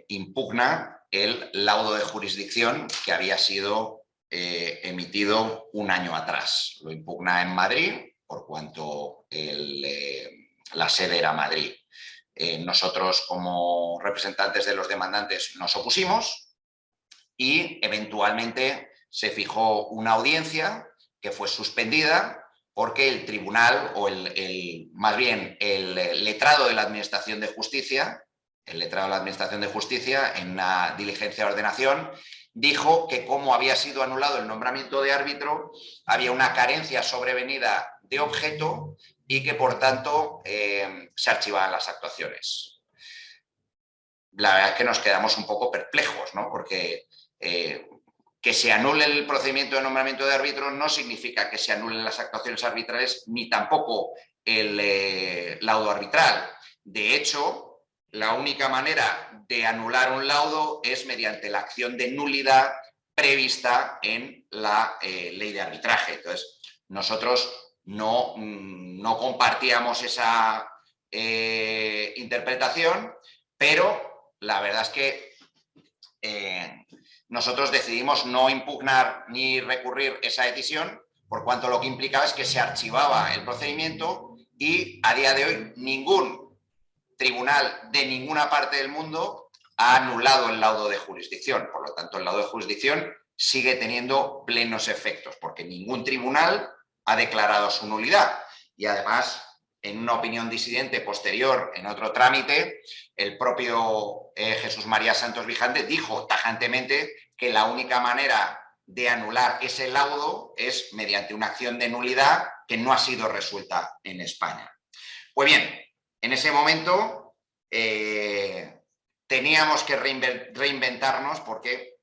impugna el laudo de jurisdicción que había sido emitido un año atrás. Lo impugna en Madrid, por cuanto la sede era Madrid. Nosotros, como representantes de los demandantes, nos opusimos y eventualmente se fijó una audiencia que fue suspendida porque el tribunal, o más bien el letrado de la Administración de Justicia, en una diligencia de ordenación, dijo que como había sido anulado el nombramiento de árbitro, había una carencia sobrevenida de objeto y que, por tanto, se archivaban las actuaciones. La verdad es que nos quedamos un poco perplejos, ¿no? Porque que se anule el procedimiento de nombramiento de árbitro no significa que se anulen las actuaciones arbitrales ni tampoco el laudo arbitral. De hecho, la única manera de anular un laudo es mediante la acción de nulidad prevista en la ley de arbitraje. Entonces, nosotros no compartíamos esa interpretación, pero la verdad es que nosotros decidimos no impugnar ni recurrir esa decisión, por cuanto lo que implicaba es que se archivaba el procedimiento y a día de hoy ningún tribunal de ninguna parte del mundo ha anulado el laudo de jurisdicción. Por lo tanto, el laudo de jurisdicción sigue teniendo plenos efectos, porque ningún tribunal ha declarado su nulidad. Y además, en una opinión disidente posterior, en otro trámite, el propio Jesús María Santos Vijande dijo tajantemente que la única manera de anular ese laudo es mediante una acción de nulidad que no ha sido resuelta en España. Pues bien, en ese momento teníamos que reinventarnos porque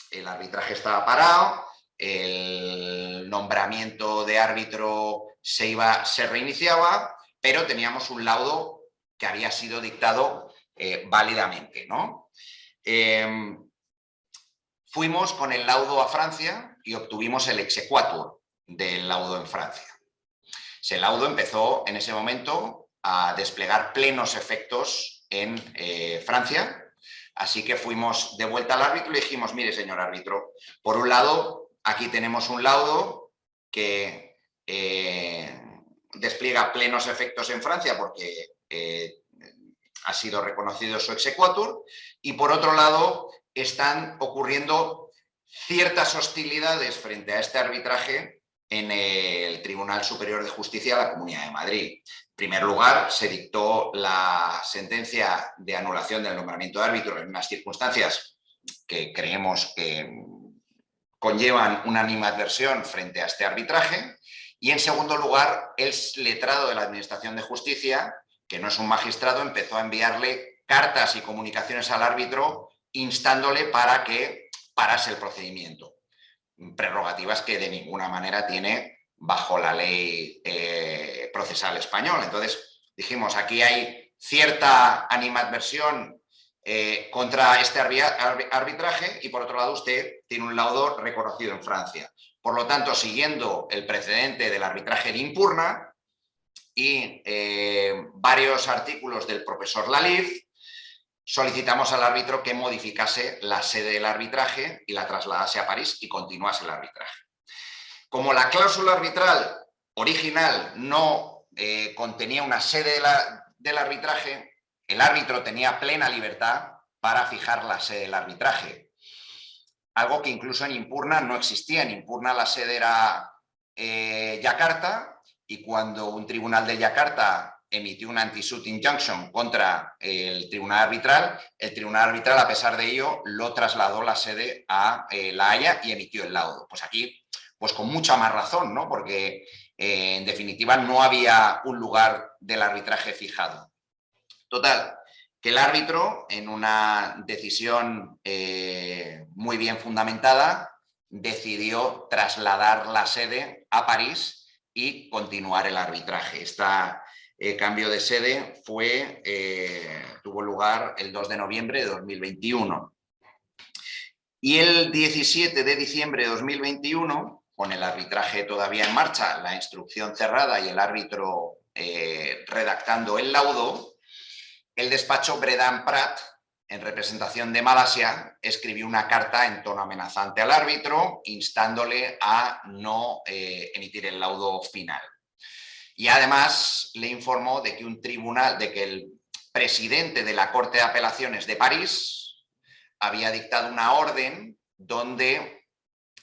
el arbitraje estaba parado, el nombramiento de árbitro se reiniciaba, pero teníamos un laudo que había sido dictado válidamente, ¿no? Fuimos con el laudo a Francia y obtuvimos el exequatur del laudo en Francia. Ese laudo empezó en ese momento a desplegar plenos efectos en Francia, así que fuimos de vuelta al árbitro y le dijimos: mire, señor árbitro, por un lado, aquí tenemos un laudo que despliega plenos efectos en Francia porque ha sido reconocido su exequatur, y por otro lado están ocurriendo ciertas hostilidades frente a este arbitraje en el Tribunal Superior de Justicia de la Comunidad de Madrid. En primer lugar, se dictó la sentencia de anulación del nombramiento de árbitro en unas circunstancias que creemos que conllevan una animadversión frente a este arbitraje. Y en segundo lugar, el letrado de la Administración de Justicia, que no es un magistrado, empezó a enviarle cartas y comunicaciones al árbitro instándole para que parase el procedimiento. Prerrogativas que de ninguna manera tiene bajo la ley procesal española. Entonces dijimos, aquí hay cierta animadversión contra este arbitraje y por otro lado usted tiene un laudo reconocido en Francia. Por lo tanto, siguiendo el precedente del arbitraje de impugna y varios artículos del profesor Lalif, solicitamos al árbitro que modificase la sede del arbitraje y la trasladase a París y continuase el arbitraje. Como la cláusula arbitral original no contenía una sede del arbitraje, el árbitro tenía plena libertad para fijar la sede del arbitraje. Algo que incluso en impugna no existía. En impugna la sede era Yakarta, y cuando un tribunal de Yakarta emitió una anti-suit injunction contra el tribunal arbitral, a pesar de ello, lo trasladó la sede a La Haya y emitió el laudo. Pues aquí, pues con mucha más razón, ¿no? Porque en definitiva no había un lugar del arbitraje fijado. Total, que el árbitro, en una decisión muy bien fundamentada, decidió trasladar la sede a París y continuar el arbitraje. Este cambio de sede tuvo lugar el 2 de noviembre de 2021. Y el 17 de diciembre de 2021, con el arbitraje todavía en marcha, la instrucción cerrada y el árbitro redactando el laudo, el despacho Bredan Prat, en representación de Malasia, escribió una carta en tono amenazante al árbitro, instándole a no emitir el laudo final. Y además le informó de que el presidente de la Corte de Apelaciones de París había dictado una orden donde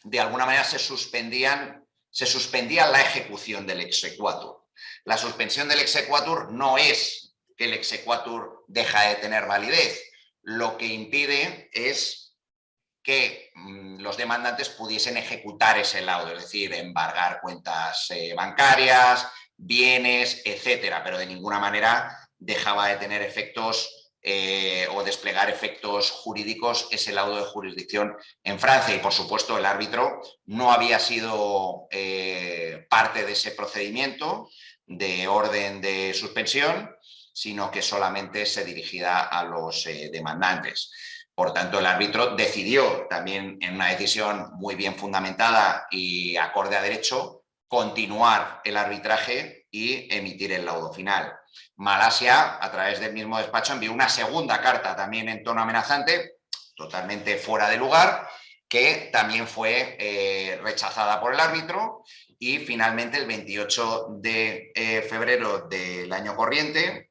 de alguna manera se suspendía la ejecución del exequatur. La suspensión del exequatur no es que el exequatur deja de tener validez. Lo que impide es que los demandantes pudiesen ejecutar ese laudo, es decir, embargar cuentas bancarias, bienes, etcétera, pero de ninguna manera dejaba de tener efectos o desplegar efectos jurídicos ese laudo de jurisdicción en Francia. Y por supuesto el árbitro no había sido parte de ese procedimiento de orden de suspensión, sino que solamente se dirigía a los demandantes. Por tanto, el árbitro decidió, también en una decisión muy bien fundamentada y acorde a derecho, continuar el arbitraje y emitir el laudo final. Malasia, a través del mismo despacho, envió una segunda carta también en tono amenazante, totalmente fuera de lugar, que también fue rechazada por el árbitro, y finalmente el 28 de febrero del año corriente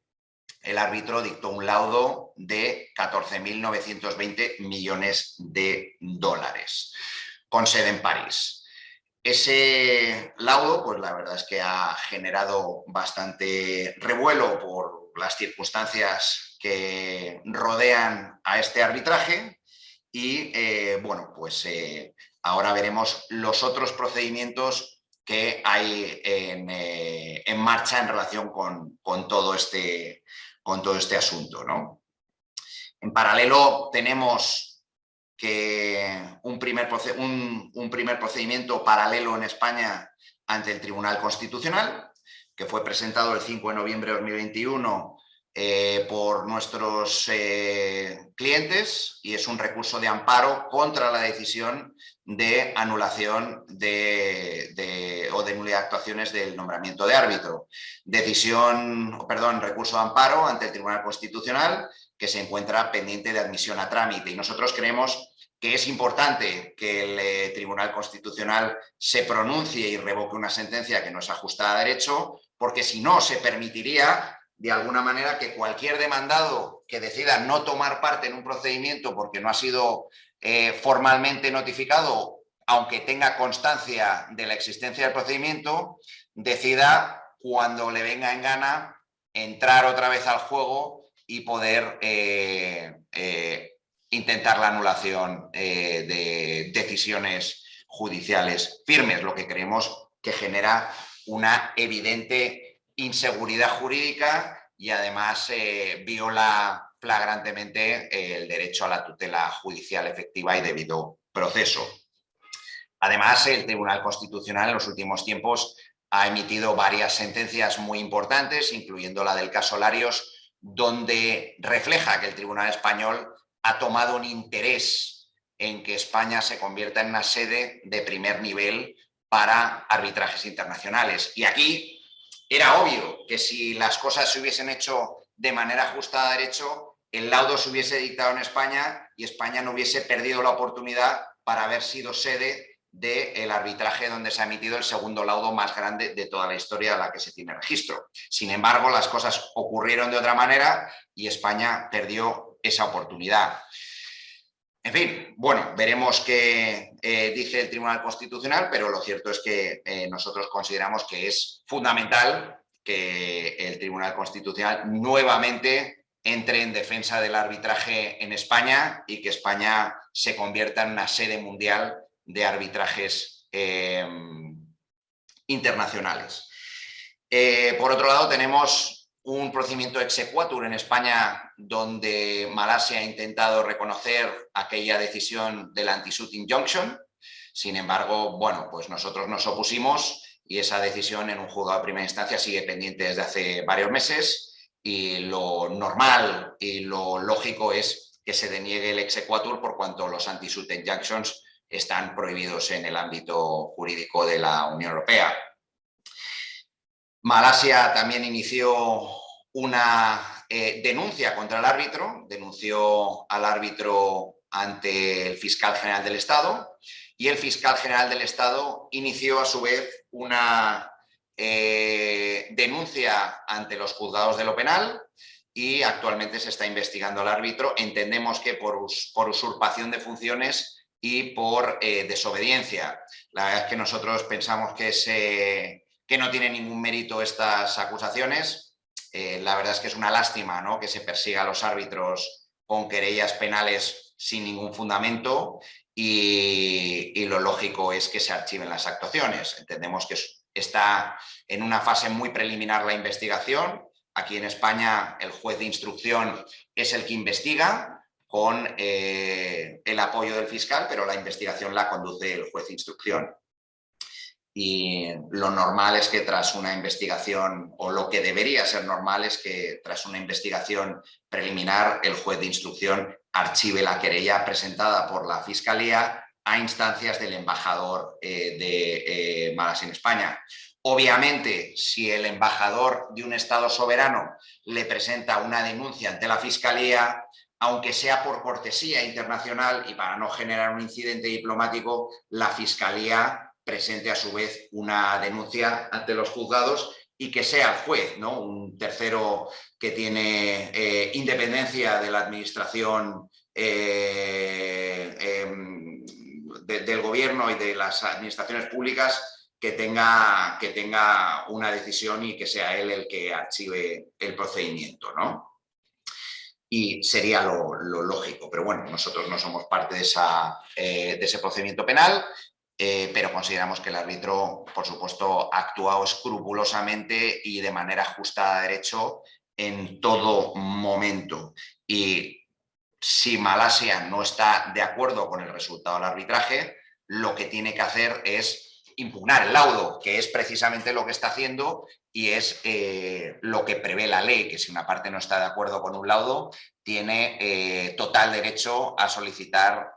el árbitro dictó un laudo de 14.920 millones de dólares, con sede en París. Ese laudo, pues la verdad es que ha generado bastante revuelo por las circunstancias que rodean a este arbitraje y, bueno, pues ahora veremos los otros procedimientos que hay en marcha en relación con todo este asunto, ¿no? En paralelo tenemos que un primer procedimiento paralelo en España ante el Tribunal Constitucional, que fue presentado el 5 de noviembre de 2021 por nuestros clientes, y es un recurso de amparo contra la decisión de anulación o de nulidad de actuaciones del nombramiento de árbitro. Recurso de amparo ante el Tribunal Constitucional, que se encuentra pendiente de admisión a trámite. Y nosotros creemos que es importante que el Tribunal Constitucional se pronuncie y revoque una sentencia que no es ajustada a derecho, porque si no se permitiría de alguna manera que cualquier demandado que decida no tomar parte en un procedimiento porque no ha sido formalmente notificado, aunque tenga constancia de la existencia del procedimiento, decida cuando le venga en gana entrar otra vez al juego y poder intentar la anulación de decisiones judiciales firmes, lo que creemos que genera una evidente inseguridad jurídica y además viola flagrantemente el derecho a la tutela judicial efectiva y debido proceso. Además, el Tribunal Constitucional en los últimos tiempos ha emitido varias sentencias muy importantes, incluyendo la del caso Larios, donde refleja que el Tribunal Español ha tomado un interés en que España se convierta en una sede de primer nivel para arbitrajes internacionales. Y aquí era obvio que si las cosas se hubiesen hecho de manera ajustada a derecho, el laudo se hubiese dictado en España y España no hubiese perdido la oportunidad para haber sido sede del arbitraje donde se ha emitido el segundo laudo más grande de toda la historia a la que se tiene registro. Sin embargo, las cosas ocurrieron de otra manera y España perdió esa oportunidad. En fin, bueno, veremos qué dice el Tribunal Constitucional, pero lo cierto es que nosotros consideramos que es fundamental que el Tribunal Constitucional nuevamente entre en defensa del arbitraje en España y que España se convierta en una sede mundial de arbitrajes internacionales. Por otro lado, tenemos un procedimiento exequatur en España donde Malasia ha intentado reconocer aquella decisión del anti-suit injunction. Sin embargo, bueno, pues nosotros nos opusimos y esa decisión en un juzgado de primera instancia sigue pendiente desde hace varios meses y lo normal y lo lógico es que se deniegue el exequatur por cuanto los anti-suit injunctions están prohibidos en el ámbito jurídico de la Unión Europea. Malasia también inició una denuncia contra el árbitro, denunció al árbitro ante el fiscal general del Estado y el fiscal general del Estado inició a su vez una denuncia ante los juzgados de lo penal y actualmente se está investigando al árbitro. Entendemos que por usurpación de funciones y por desobediencia. La verdad es que nosotros pensamos que no tiene ningún mérito estas acusaciones. La verdad es que es una lástima, ¿no?, que se persiga a los árbitros con querellas penales sin ningún fundamento y lo lógico es que se archiven las actuaciones. Entendemos que está en una fase muy preliminar la investigación. Aquí en España el juez de instrucción es el que investiga con el apoyo del fiscal, pero la investigación la conduce el juez de instrucción. Y lo normal es que tras una investigación, o lo que debería ser normal es que tras una investigación preliminar el juez de instrucción archive la querella presentada por la Fiscalía a instancias del embajador de Malasia en España. Obviamente, si el embajador de un Estado soberano le presenta una denuncia ante la Fiscalía, aunque sea por cortesía internacional y para no generar un incidente diplomático, la Fiscalía presente a su vez una denuncia ante los juzgados y que sea el juez, ¿no?, un tercero que tiene independencia de la administración del gobierno y de las administraciones públicas, que tenga una decisión y que sea él el que archive el procedimiento, ¿no? Y sería lo lógico, pero bueno, nosotros no somos parte de ese procedimiento penal. Pero consideramos que el árbitro, por supuesto, ha actuado escrupulosamente y de manera ajustada a derecho en todo momento. Y si Malasia no está de acuerdo con el resultado del arbitraje, lo que tiene que hacer es impugnar el laudo, que es precisamente lo que está haciendo y es lo que prevé la ley, que si una parte no está de acuerdo con un laudo, tiene total derecho a solicitar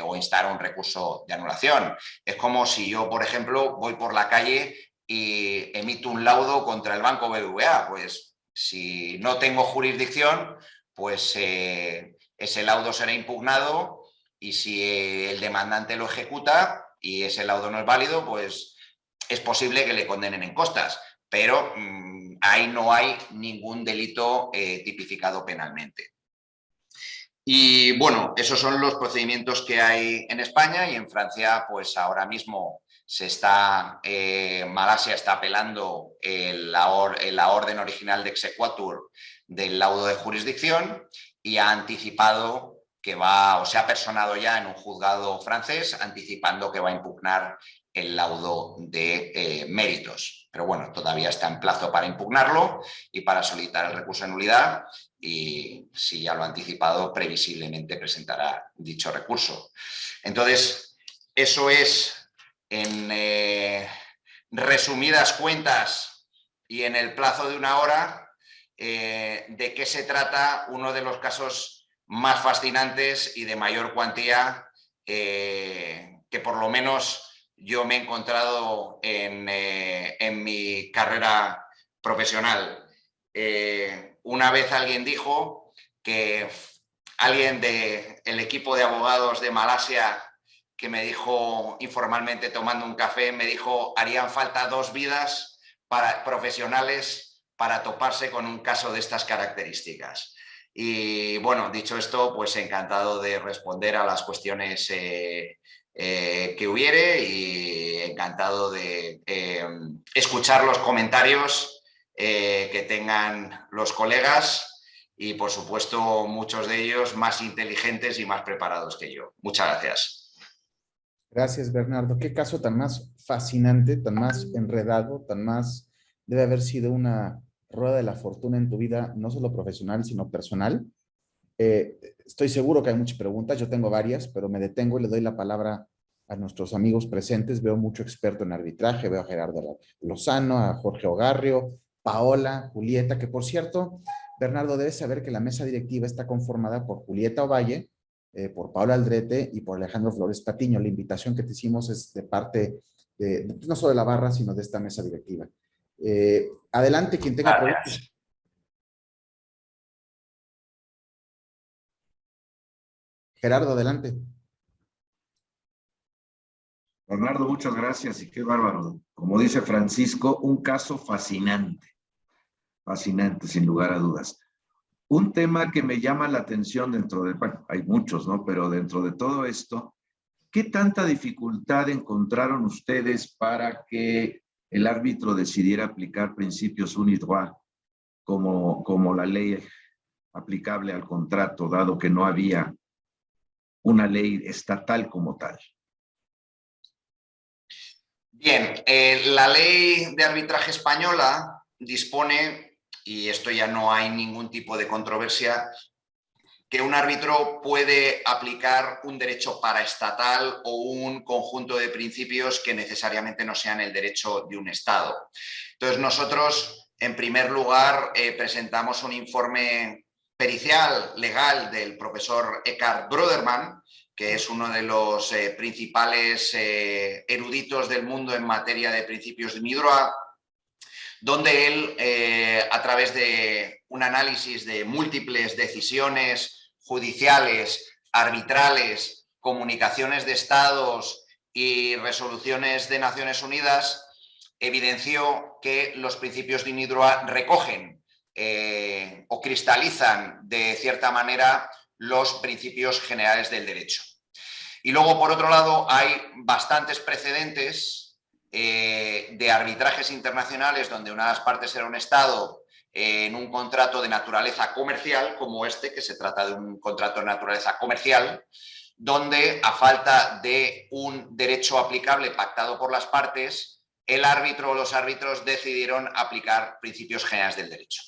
o instar un recurso de anulación. Es como si yo, por ejemplo, voy por la calle y emito un laudo contra el Banco BBVA. Pues si no tengo jurisdicción, pues ese laudo será impugnado y si el demandante lo ejecuta y ese laudo no es válido, pues es posible que le condenen en costas, pero ahí no hay ningún delito tipificado penalmente. Y bueno, esos son los procedimientos que hay en España y en Francia, pues ahora mismo Malasia está apelando la orden original de exequatur del laudo de jurisdicción y ha anticipado que se ha personado ya en un juzgado francés anticipando que va a impugnar el laudo de méritos. Pero bueno, todavía está en plazo para impugnarlo y para solicitar el recurso de nulidad y si ya lo ha anticipado, previsiblemente presentará dicho recurso. Entonces, eso es en resumidas cuentas y en el plazo de una hora de qué se trata uno de los casos más fascinantes y de mayor cuantía que por lo menos yo me he encontrado en mi carrera profesional. Una vez alguien dijo que alguien del equipo de abogados de Malasia, que me dijo informalmente tomando un café, me dijo harían falta 2 vidas profesionales para toparse con un caso de estas características. Y bueno, dicho esto, pues encantado de responder a las cuestiones que hubiere y encantado de escuchar los comentarios que tengan los colegas y, por supuesto, muchos de ellos más inteligentes y más preparados que yo. Muchas gracias. Gracias, Bernardo. Qué caso tan más fascinante, tan más enredado, tan más... Debe haber sido una rueda de la fortuna en tu vida, no solo profesional, sino personal. Estoy seguro que hay muchas preguntas, yo tengo varias, pero me detengo y le doy la palabra a nuestros amigos presentes. Veo mucho experto en arbitraje, veo a Gerardo Lozano, a Jorge Ogarrio, Paola, Julieta, que por cierto, Bernardo, debes saber que la mesa directiva está conformada por Julieta Ovalle, por Paola Aldrete y por Alejandro Flores Patiño. La invitación que te hicimos es de parte no solo de la barra, sino de esta mesa directiva. Adelante, quien tenga preguntas. Gerardo, adelante. Bernardo, muchas gracias y qué bárbaro. Como dice Francisco, un caso fascinante, fascinante sin lugar a dudas. Un tema que me llama la atención dentro de, bueno, hay muchos, ¿no? Pero dentro de todo esto, ¿qué tanta dificultad encontraron ustedes para que el árbitro decidiera aplicar principios UNIDROIT como la ley aplicable al contrato, dado que no había una ley estatal como tal? Bien, la ley de arbitraje española dispone, y esto ya no hay ningún tipo de controversia, que un árbitro puede aplicar un derecho paraestatal o un conjunto de principios que necesariamente no sean el derecho de un Estado. Entonces nosotros, en primer lugar, presentamos un informe pericial legal del profesor Eckhard Broderman, que es uno de los principales eruditos del mundo en materia de principios de UNIDROIT, donde él, a través de un análisis de múltiples decisiones judiciales, arbitrales, comunicaciones de estados y resoluciones de Naciones Unidas, evidenció que los principios de UNIDROIT recogen o cristalizan de cierta manera los principios generales del derecho. Y luego, por otro lado, hay bastantes precedentes de arbitrajes internacionales donde una de las partes era un Estado en un contrato de naturaleza comercial, como este, que se trata de un contrato de naturaleza comercial, donde a falta de un derecho aplicable pactado por las partes, el árbitro o los árbitros decidieron aplicar principios generales del derecho.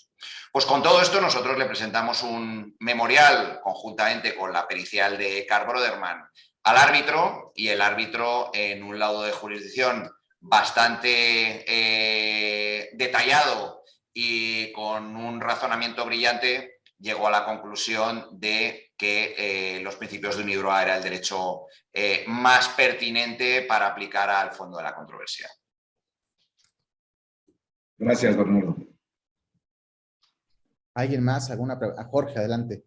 Pues con todo esto nosotros le presentamos un memorial conjuntamente con la pericial de Eckhard Broderman al árbitro, y el árbitro, en un laudo de jurisdicción bastante detallado y con un razonamiento brillante, llegó a la conclusión de que los principios de UNIDROIT era el derecho más pertinente para aplicar al fondo de la controversia. Gracias, Bernardo. ¿Alguien más? ¿Alguna pregunta? Jorge, adelante.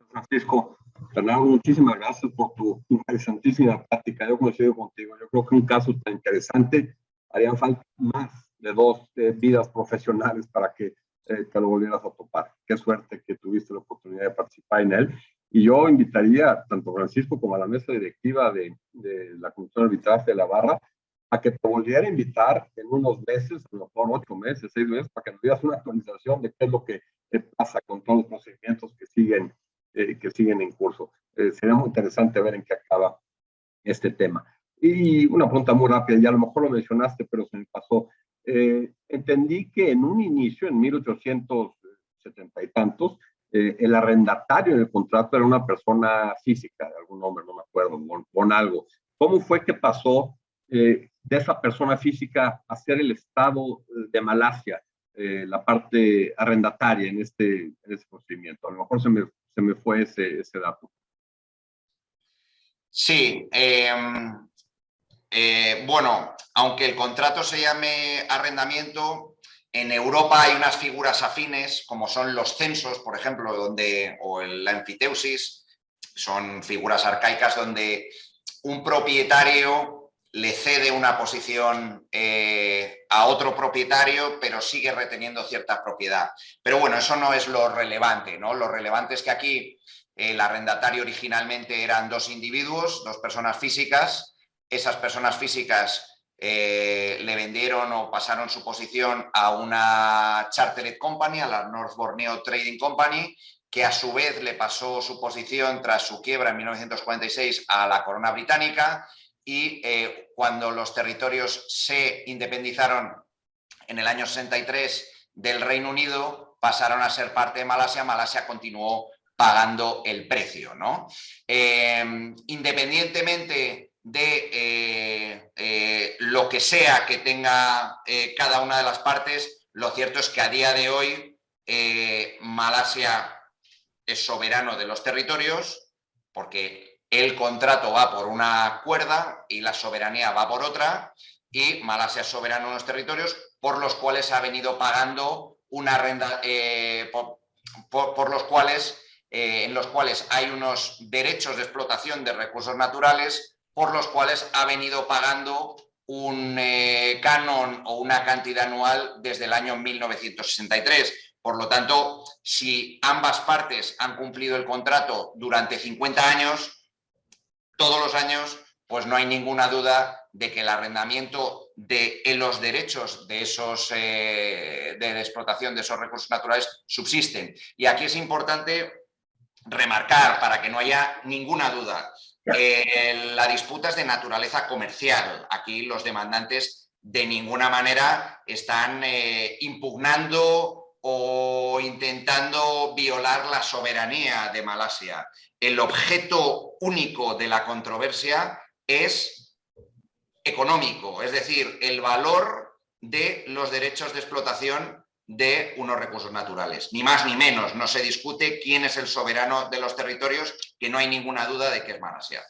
Francisco, Bernardo, muchísimas gracias por tu interesantísima plática. Yo coincido contigo. Yo creo que un caso tan interesante harían falta más de 2 vidas profesionales para que te lo volvieras a topar. Qué suerte que tuviste la oportunidad de participar en él. Y yo invitaría tanto a Francisco como a la mesa directiva de la Comisión de Arbitraje de la Barra a que te volviera a invitar en unos meses, a lo mejor 8 meses, 6 meses, para que nos digas una actualización de qué es lo que pasa con todos los procedimientos que siguen en curso. Sería muy interesante ver en qué acaba este tema. Y una pregunta muy rápida, ya a lo mejor lo mencionaste, pero se me pasó. Entendí que en un inicio, en 1870 y tantos, el arrendatario en el contrato era una persona física, de algún nombre, no me acuerdo, con algo. ¿Cómo fue que pasó de esa persona física a ser el Estado de Malasia? la parte arrendataria en este procedimiento. A lo mejor se me fue ese dato. Sí, bueno, aunque el contrato se llame arrendamiento, en Europa hay unas figuras afines, como son los censos, por ejemplo, o la enfiteusis, son figuras arcaicas donde un propietario le cede una posición a otro propietario, pero sigue reteniendo cierta propiedad. Pero bueno, eso no es lo relevante, ¿no? Lo relevante es que aquí el arrendatario originalmente eran dos individuos, dos personas físicas. Esas personas físicas le vendieron o pasaron su posición a una Chartered Company, a la North Borneo Trading Company, que a su vez le pasó su posición tras su quiebra en 1946 a la corona británica, y cuando los territorios se independizaron en el año 63 del Reino Unido, pasaron a ser parte de Malasia. Malasia continuó pagando el precio, ¿no? Independientemente de lo que sea que tenga cada una de las partes, lo cierto es que a día de hoy Malasia es soberano de los territorios, porque el contrato va por una cuerda y la soberanía va por otra, y Malasia es soberano de los territorios por los cuales ha venido pagando una renta, por los cuales, en los cuales hay unos derechos de explotación de recursos naturales, por los cuales ha venido pagando un canon o una cantidad anual desde el año 1963. Por lo tanto, si ambas partes han cumplido el contrato durante 50 años, todos los años, pues no hay ninguna duda de que el arrendamiento de los derechos de de explotación de esos recursos naturales subsisten. Y aquí es importante remarcar, para que no haya ninguna duda, la disputa es de naturaleza comercial. Aquí los demandantes de ninguna manera están impugnando o intentando violar la soberanía de Malasia. El objeto único de la controversia es económico, es decir, el valor de los derechos de explotación de unos recursos naturales. Ni más ni menos. No se discute quién es el soberano de los territorios, que no hay ninguna duda de que es Malasia.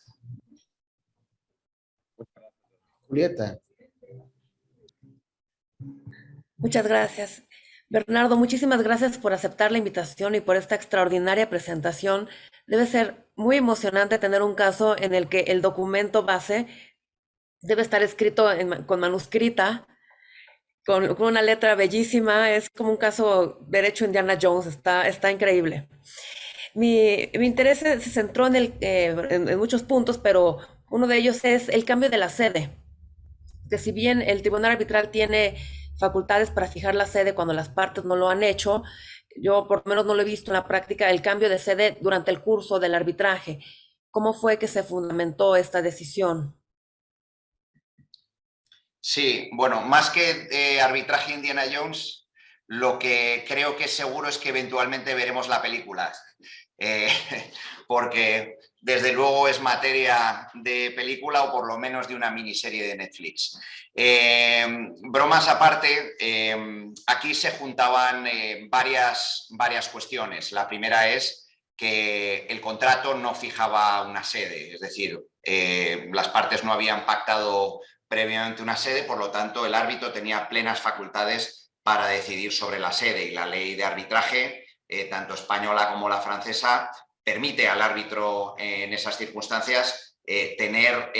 Julieta. Muchas gracias. Bernardo, muchísimas gracias por aceptar la invitación y por esta extraordinaria presentación. Debe ser muy emocionante tener un caso en el que el documento base debe estar escrito con manuscrita, con una letra bellísima. Es como un caso derecho Indiana Jones, está increíble. Mi interés se centró en muchos puntos, pero uno de ellos es el cambio de la sede. Que si bien el tribunal arbitral tiene facultades para fijar la sede cuando las partes no lo han hecho, yo por lo menos no lo he visto en la práctica, el cambio de sede durante el curso del arbitraje. ¿Cómo fue que se fundamentó esta decisión? Sí, bueno, más que arbitraje Indiana Jones, lo que creo que es seguro es que eventualmente veremos la película, porque desde luego es materia de película o por lo menos de una miniserie de Netflix. Bromas aparte, aquí se juntaban varias cuestiones. La primera es que el contrato no fijaba una sede, es decir, las partes no habían pactado previamente una sede, por lo tanto el árbitro tenía plenas facultades para decidir sobre la sede, y la ley de arbitraje, tanto española como la francesa, permite al árbitro en esas circunstancias tener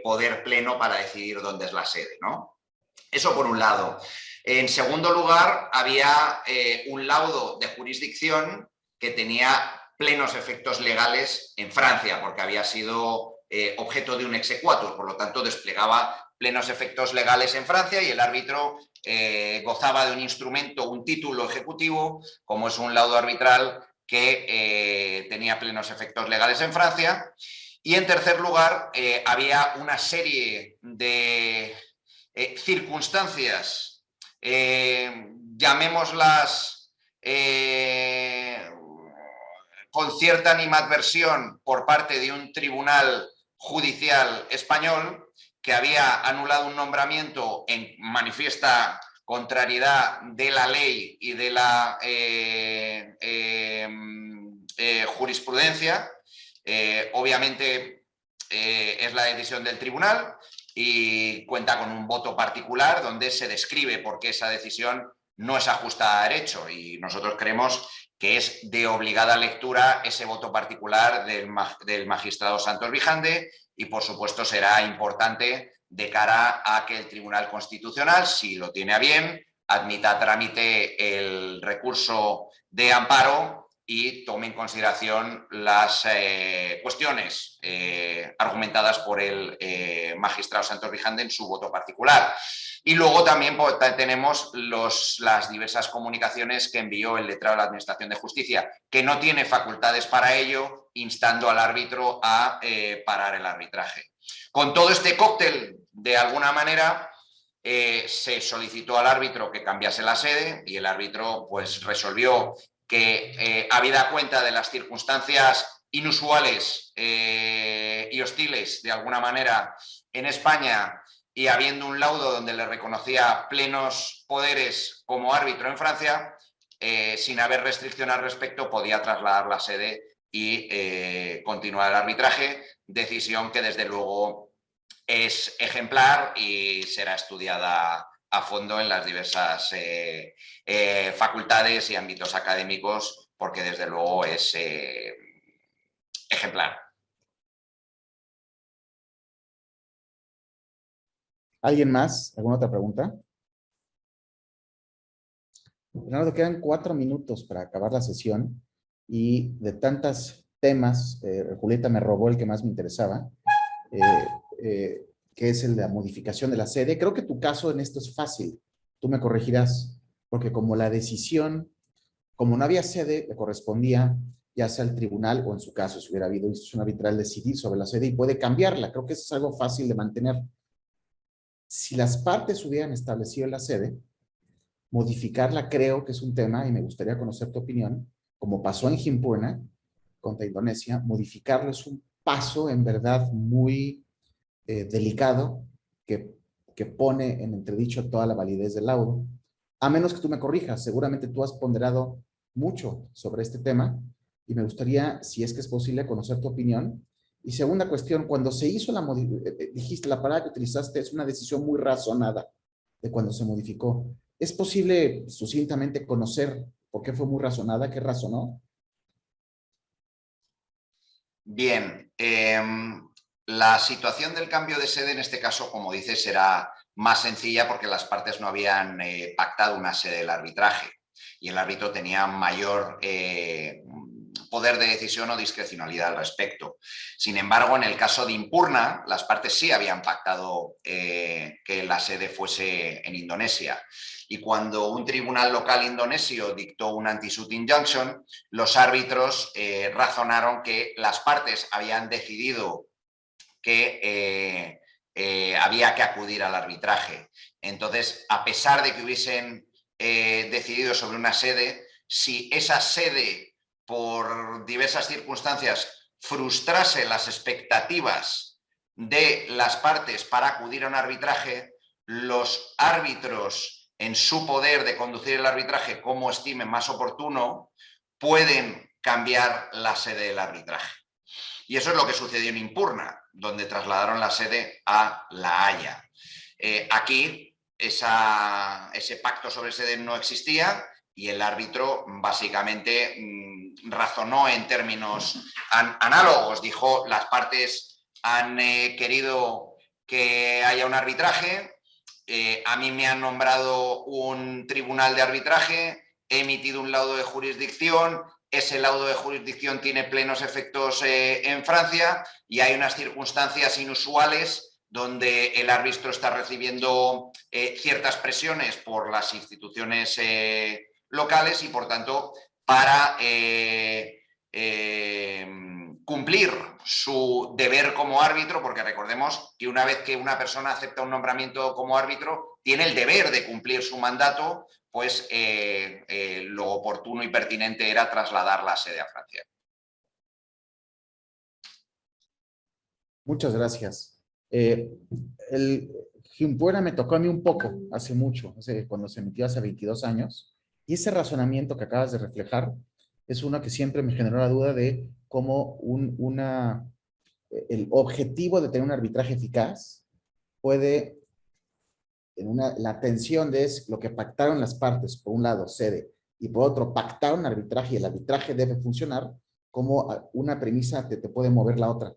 poder pleno para decidir dónde es la sede, ¿no? Eso por un lado. En segundo lugar, había un laudo de jurisdicción que tenía plenos efectos legales en Francia, porque había sido objeto de un exequatur, por lo tanto desplegaba plenos efectos legales en Francia, y el árbitro gozaba de un instrumento, un título ejecutivo, como es un laudo arbitral, que tenía plenos efectos legales en Francia. Y en tercer lugar, había una serie de circunstancias, llamémoslas con cierta animadversión por parte de un tribunal judicial español, que había anulado un nombramiento en manifiesta contrariedad de la ley y de la jurisprudencia. Obviamente es la decisión del tribunal y cuenta con un voto particular donde se describe por qué esa decisión no es ajustada a derecho, y nosotros creemos que es de obligada lectura ese voto particular del magistrado Santos Vijande, y por supuesto será importante de cara a que el Tribunal Constitucional, si lo tiene a bien, admita a trámite el recurso de amparo y tome en consideración las cuestiones argumentadas por el magistrado Santos Vijande en su voto particular. Y luego también tenemos las diversas comunicaciones que envió el letrado de la Administración de Justicia, que no tiene facultades para ello, instando al árbitro a parar el arbitraje. Con todo este cóctel, de alguna manera, se solicitó al árbitro que cambiase la sede, y el árbitro pues resolvió que, habida cuenta de las circunstancias inusuales y hostiles, de alguna manera, en España, y habiendo un laudo donde le reconocía plenos poderes como árbitro en Francia, sin haber restricción al respecto, podía trasladar la sede y continuar el arbitraje, decisión que desde luego es ejemplar y será estudiada a fondo en las diversas facultades y ámbitos académicos, porque desde luego es ejemplar. ¿Alguien más? ¿Alguna otra pregunta? Bernardo, quedan 4 minutos para acabar la sesión, y de tantos temas, Julieta me robó el que más me interesaba, que es el de la modificación de la sede. Creo que tu caso en esto es fácil, tú me corregirás, porque como la decisión, como no había sede, le correspondía ya sea al tribunal o, en su caso, si hubiera habido institución arbitral, decidir sobre la sede y puede cambiarla. Creo que eso es algo fácil de mantener. Si las partes hubieran establecido la sede, modificarla creo que es un tema, y me gustaría conocer tu opinión, como pasó en Gimporna contra Indonesia. Modificarlo es un paso en verdad muy delicado que pone en entredicho toda la validez del laudo, a menos que tú me corrijas. Seguramente tú has ponderado mucho sobre este tema y me gustaría, si es que es posible, conocer tu opinión. Y segunda cuestión, cuando se hizo dijiste, la palabra que utilizaste es una decisión muy razonada de cuando se modificó. ¿Es posible sucintamente conocer por qué fue muy razonada? ¿Qué razonó? Bien, la situación del cambio de sede en este caso, como dices, era más sencilla porque las partes no habían pactado una sede del arbitraje y el árbitro tenía mayor poder de decisión o discrecionalidad al respecto. Sin embargo, en el caso de Impurna, las partes sí habían pactado que la sede fuese en Indonesia. Y cuando un tribunal local indonesio dictó un anti-suit injunction, los árbitros razonaron que las partes habían decidido que había que acudir al arbitraje. Entonces, a pesar de que hubiesen decidido sobre una sede, si esa sede, por diversas circunstancias, frustrase las expectativas de las partes para acudir a un arbitraje, los árbitros, en su poder de conducir el arbitraje como estimen más oportuno, pueden cambiar la sede del arbitraje. Y eso es lo que sucedió en Impurna, donde trasladaron la sede a La Haya. Aquí ese pacto sobre sede no existía y el árbitro básicamente razonó en términos análogos. Dijo, las partes han querido que haya un arbitraje, a mí me han nombrado un tribunal de arbitraje, he emitido un laudo de jurisdicción, ese laudo de jurisdicción tiene plenos efectos en Francia y hay unas circunstancias inusuales donde el árbitro está recibiendo ciertas presiones por las instituciones locales y, por tanto, para cumplir su deber como árbitro, porque recordemos que una vez que una persona acepta un nombramiento como árbitro, tiene el deber de cumplir su mandato, pues lo oportuno y pertinente era trasladar la sede a Francia. Muchas gracias. El Gimpuera me tocó a mí un poco, hace mucho, cuando se emitió hace 22 años, y ese razonamiento que acabas de reflejar es uno que siempre me generó la duda de cómo el objetivo de tener un arbitraje eficaz puede, la tensión de es lo que pactaron las partes, por un lado, sede, y por otro, pactaron un arbitraje y el arbitraje debe funcionar, como una premisa te puede mover la otra.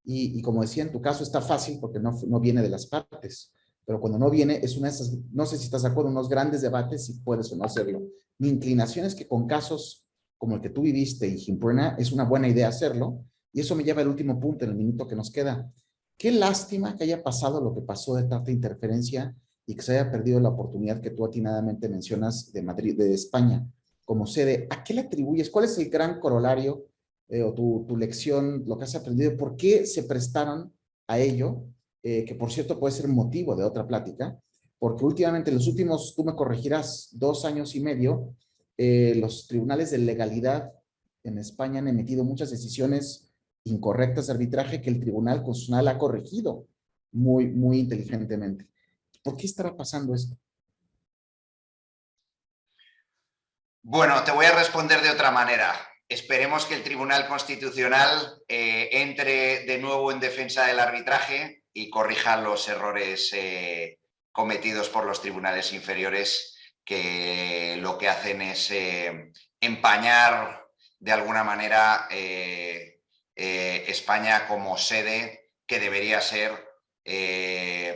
Y como decía, en tu caso está fácil porque no viene de las partes, pero cuando no viene es una de esas, no sé si estás de acuerdo, unos grandes debates si puedes o no hacerlo. Mi inclinación es que con casos como el que tú viviste y Gimpuena es una buena idea hacerlo, y eso me lleva al último punto en el minuto que nos queda. Qué lástima que haya pasado lo que pasó de tanta interferencia y que se haya perdido la oportunidad que tú atinadamente mencionas de Madrid, de España, como sede. ¿A qué le atribuyes? ¿Cuál es el gran corolario o tu lección, lo que has aprendido? ¿Por qué se prestaron a ello? Que por cierto puede ser motivo de otra plática, porque últimamente, en los últimos, tú me corregirás, 2 años y medio, los tribunales de legalidad en España han emitido muchas decisiones incorrectas de arbitraje que el Tribunal Constitucional ha corregido muy inteligentemente. ¿Por qué estará pasando esto? Bueno, te voy a responder de otra manera. Esperemos que el Tribunal Constitucional entre de nuevo en defensa del arbitraje y corrija los errores cometidos por los tribunales inferiores, que lo que hacen es empañar de alguna manera España como sede que debería ser,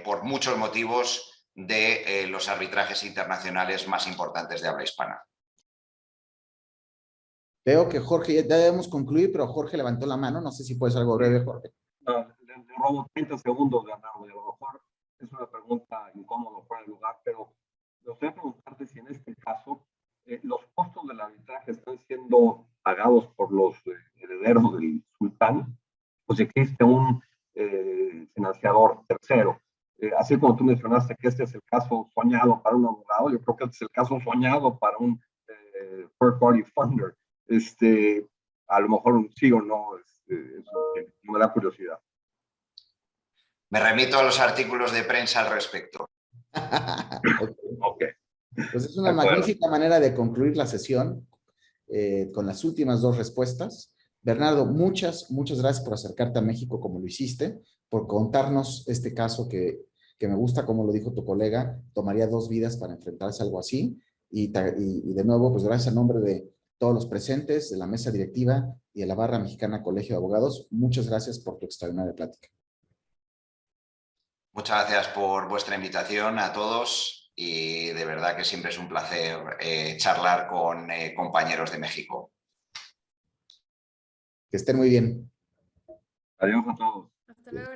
por muchos motivos, de los arbitrajes internacionales más importantes de habla hispana. Veo que Jorge, ya debemos concluir, pero Jorge levantó la mano. No sé si puedes algo breve, Jorge. Le robo 30 segundos, Bernardo, y a lo mejor es una pregunta incómoda fuera de lugar, pero me gustaría preguntarte si en este caso los costos del arbitraje están siendo pagados por los herederos del sultán, o si existe un financiador tercero. Así como tú mencionaste que este es el caso soñado para un abogado, yo creo que este es el caso soñado para un third party funder. A lo mejor un sí o no, me da curiosidad. Me remito a los artículos de prensa al respecto. Okay. Pues es una magnífica manera de concluir la sesión con las últimas 2 respuestas. Bernardo, muchas gracias por acercarte a México como lo hiciste, por contarnos este caso que me gusta, como lo dijo tu colega, tomaría 2 vidas para enfrentarse a algo así. Y de nuevo, pues gracias a nombre de todos los presentes, de la mesa directiva y de la Barra Mexicana Colegio de Abogados, muchas gracias por tu extraordinaria plática. Muchas gracias por vuestra invitación a todos y de verdad que siempre es un placer charlar con compañeros de México. Que estén muy bien. Adiós a todos. Hasta luego.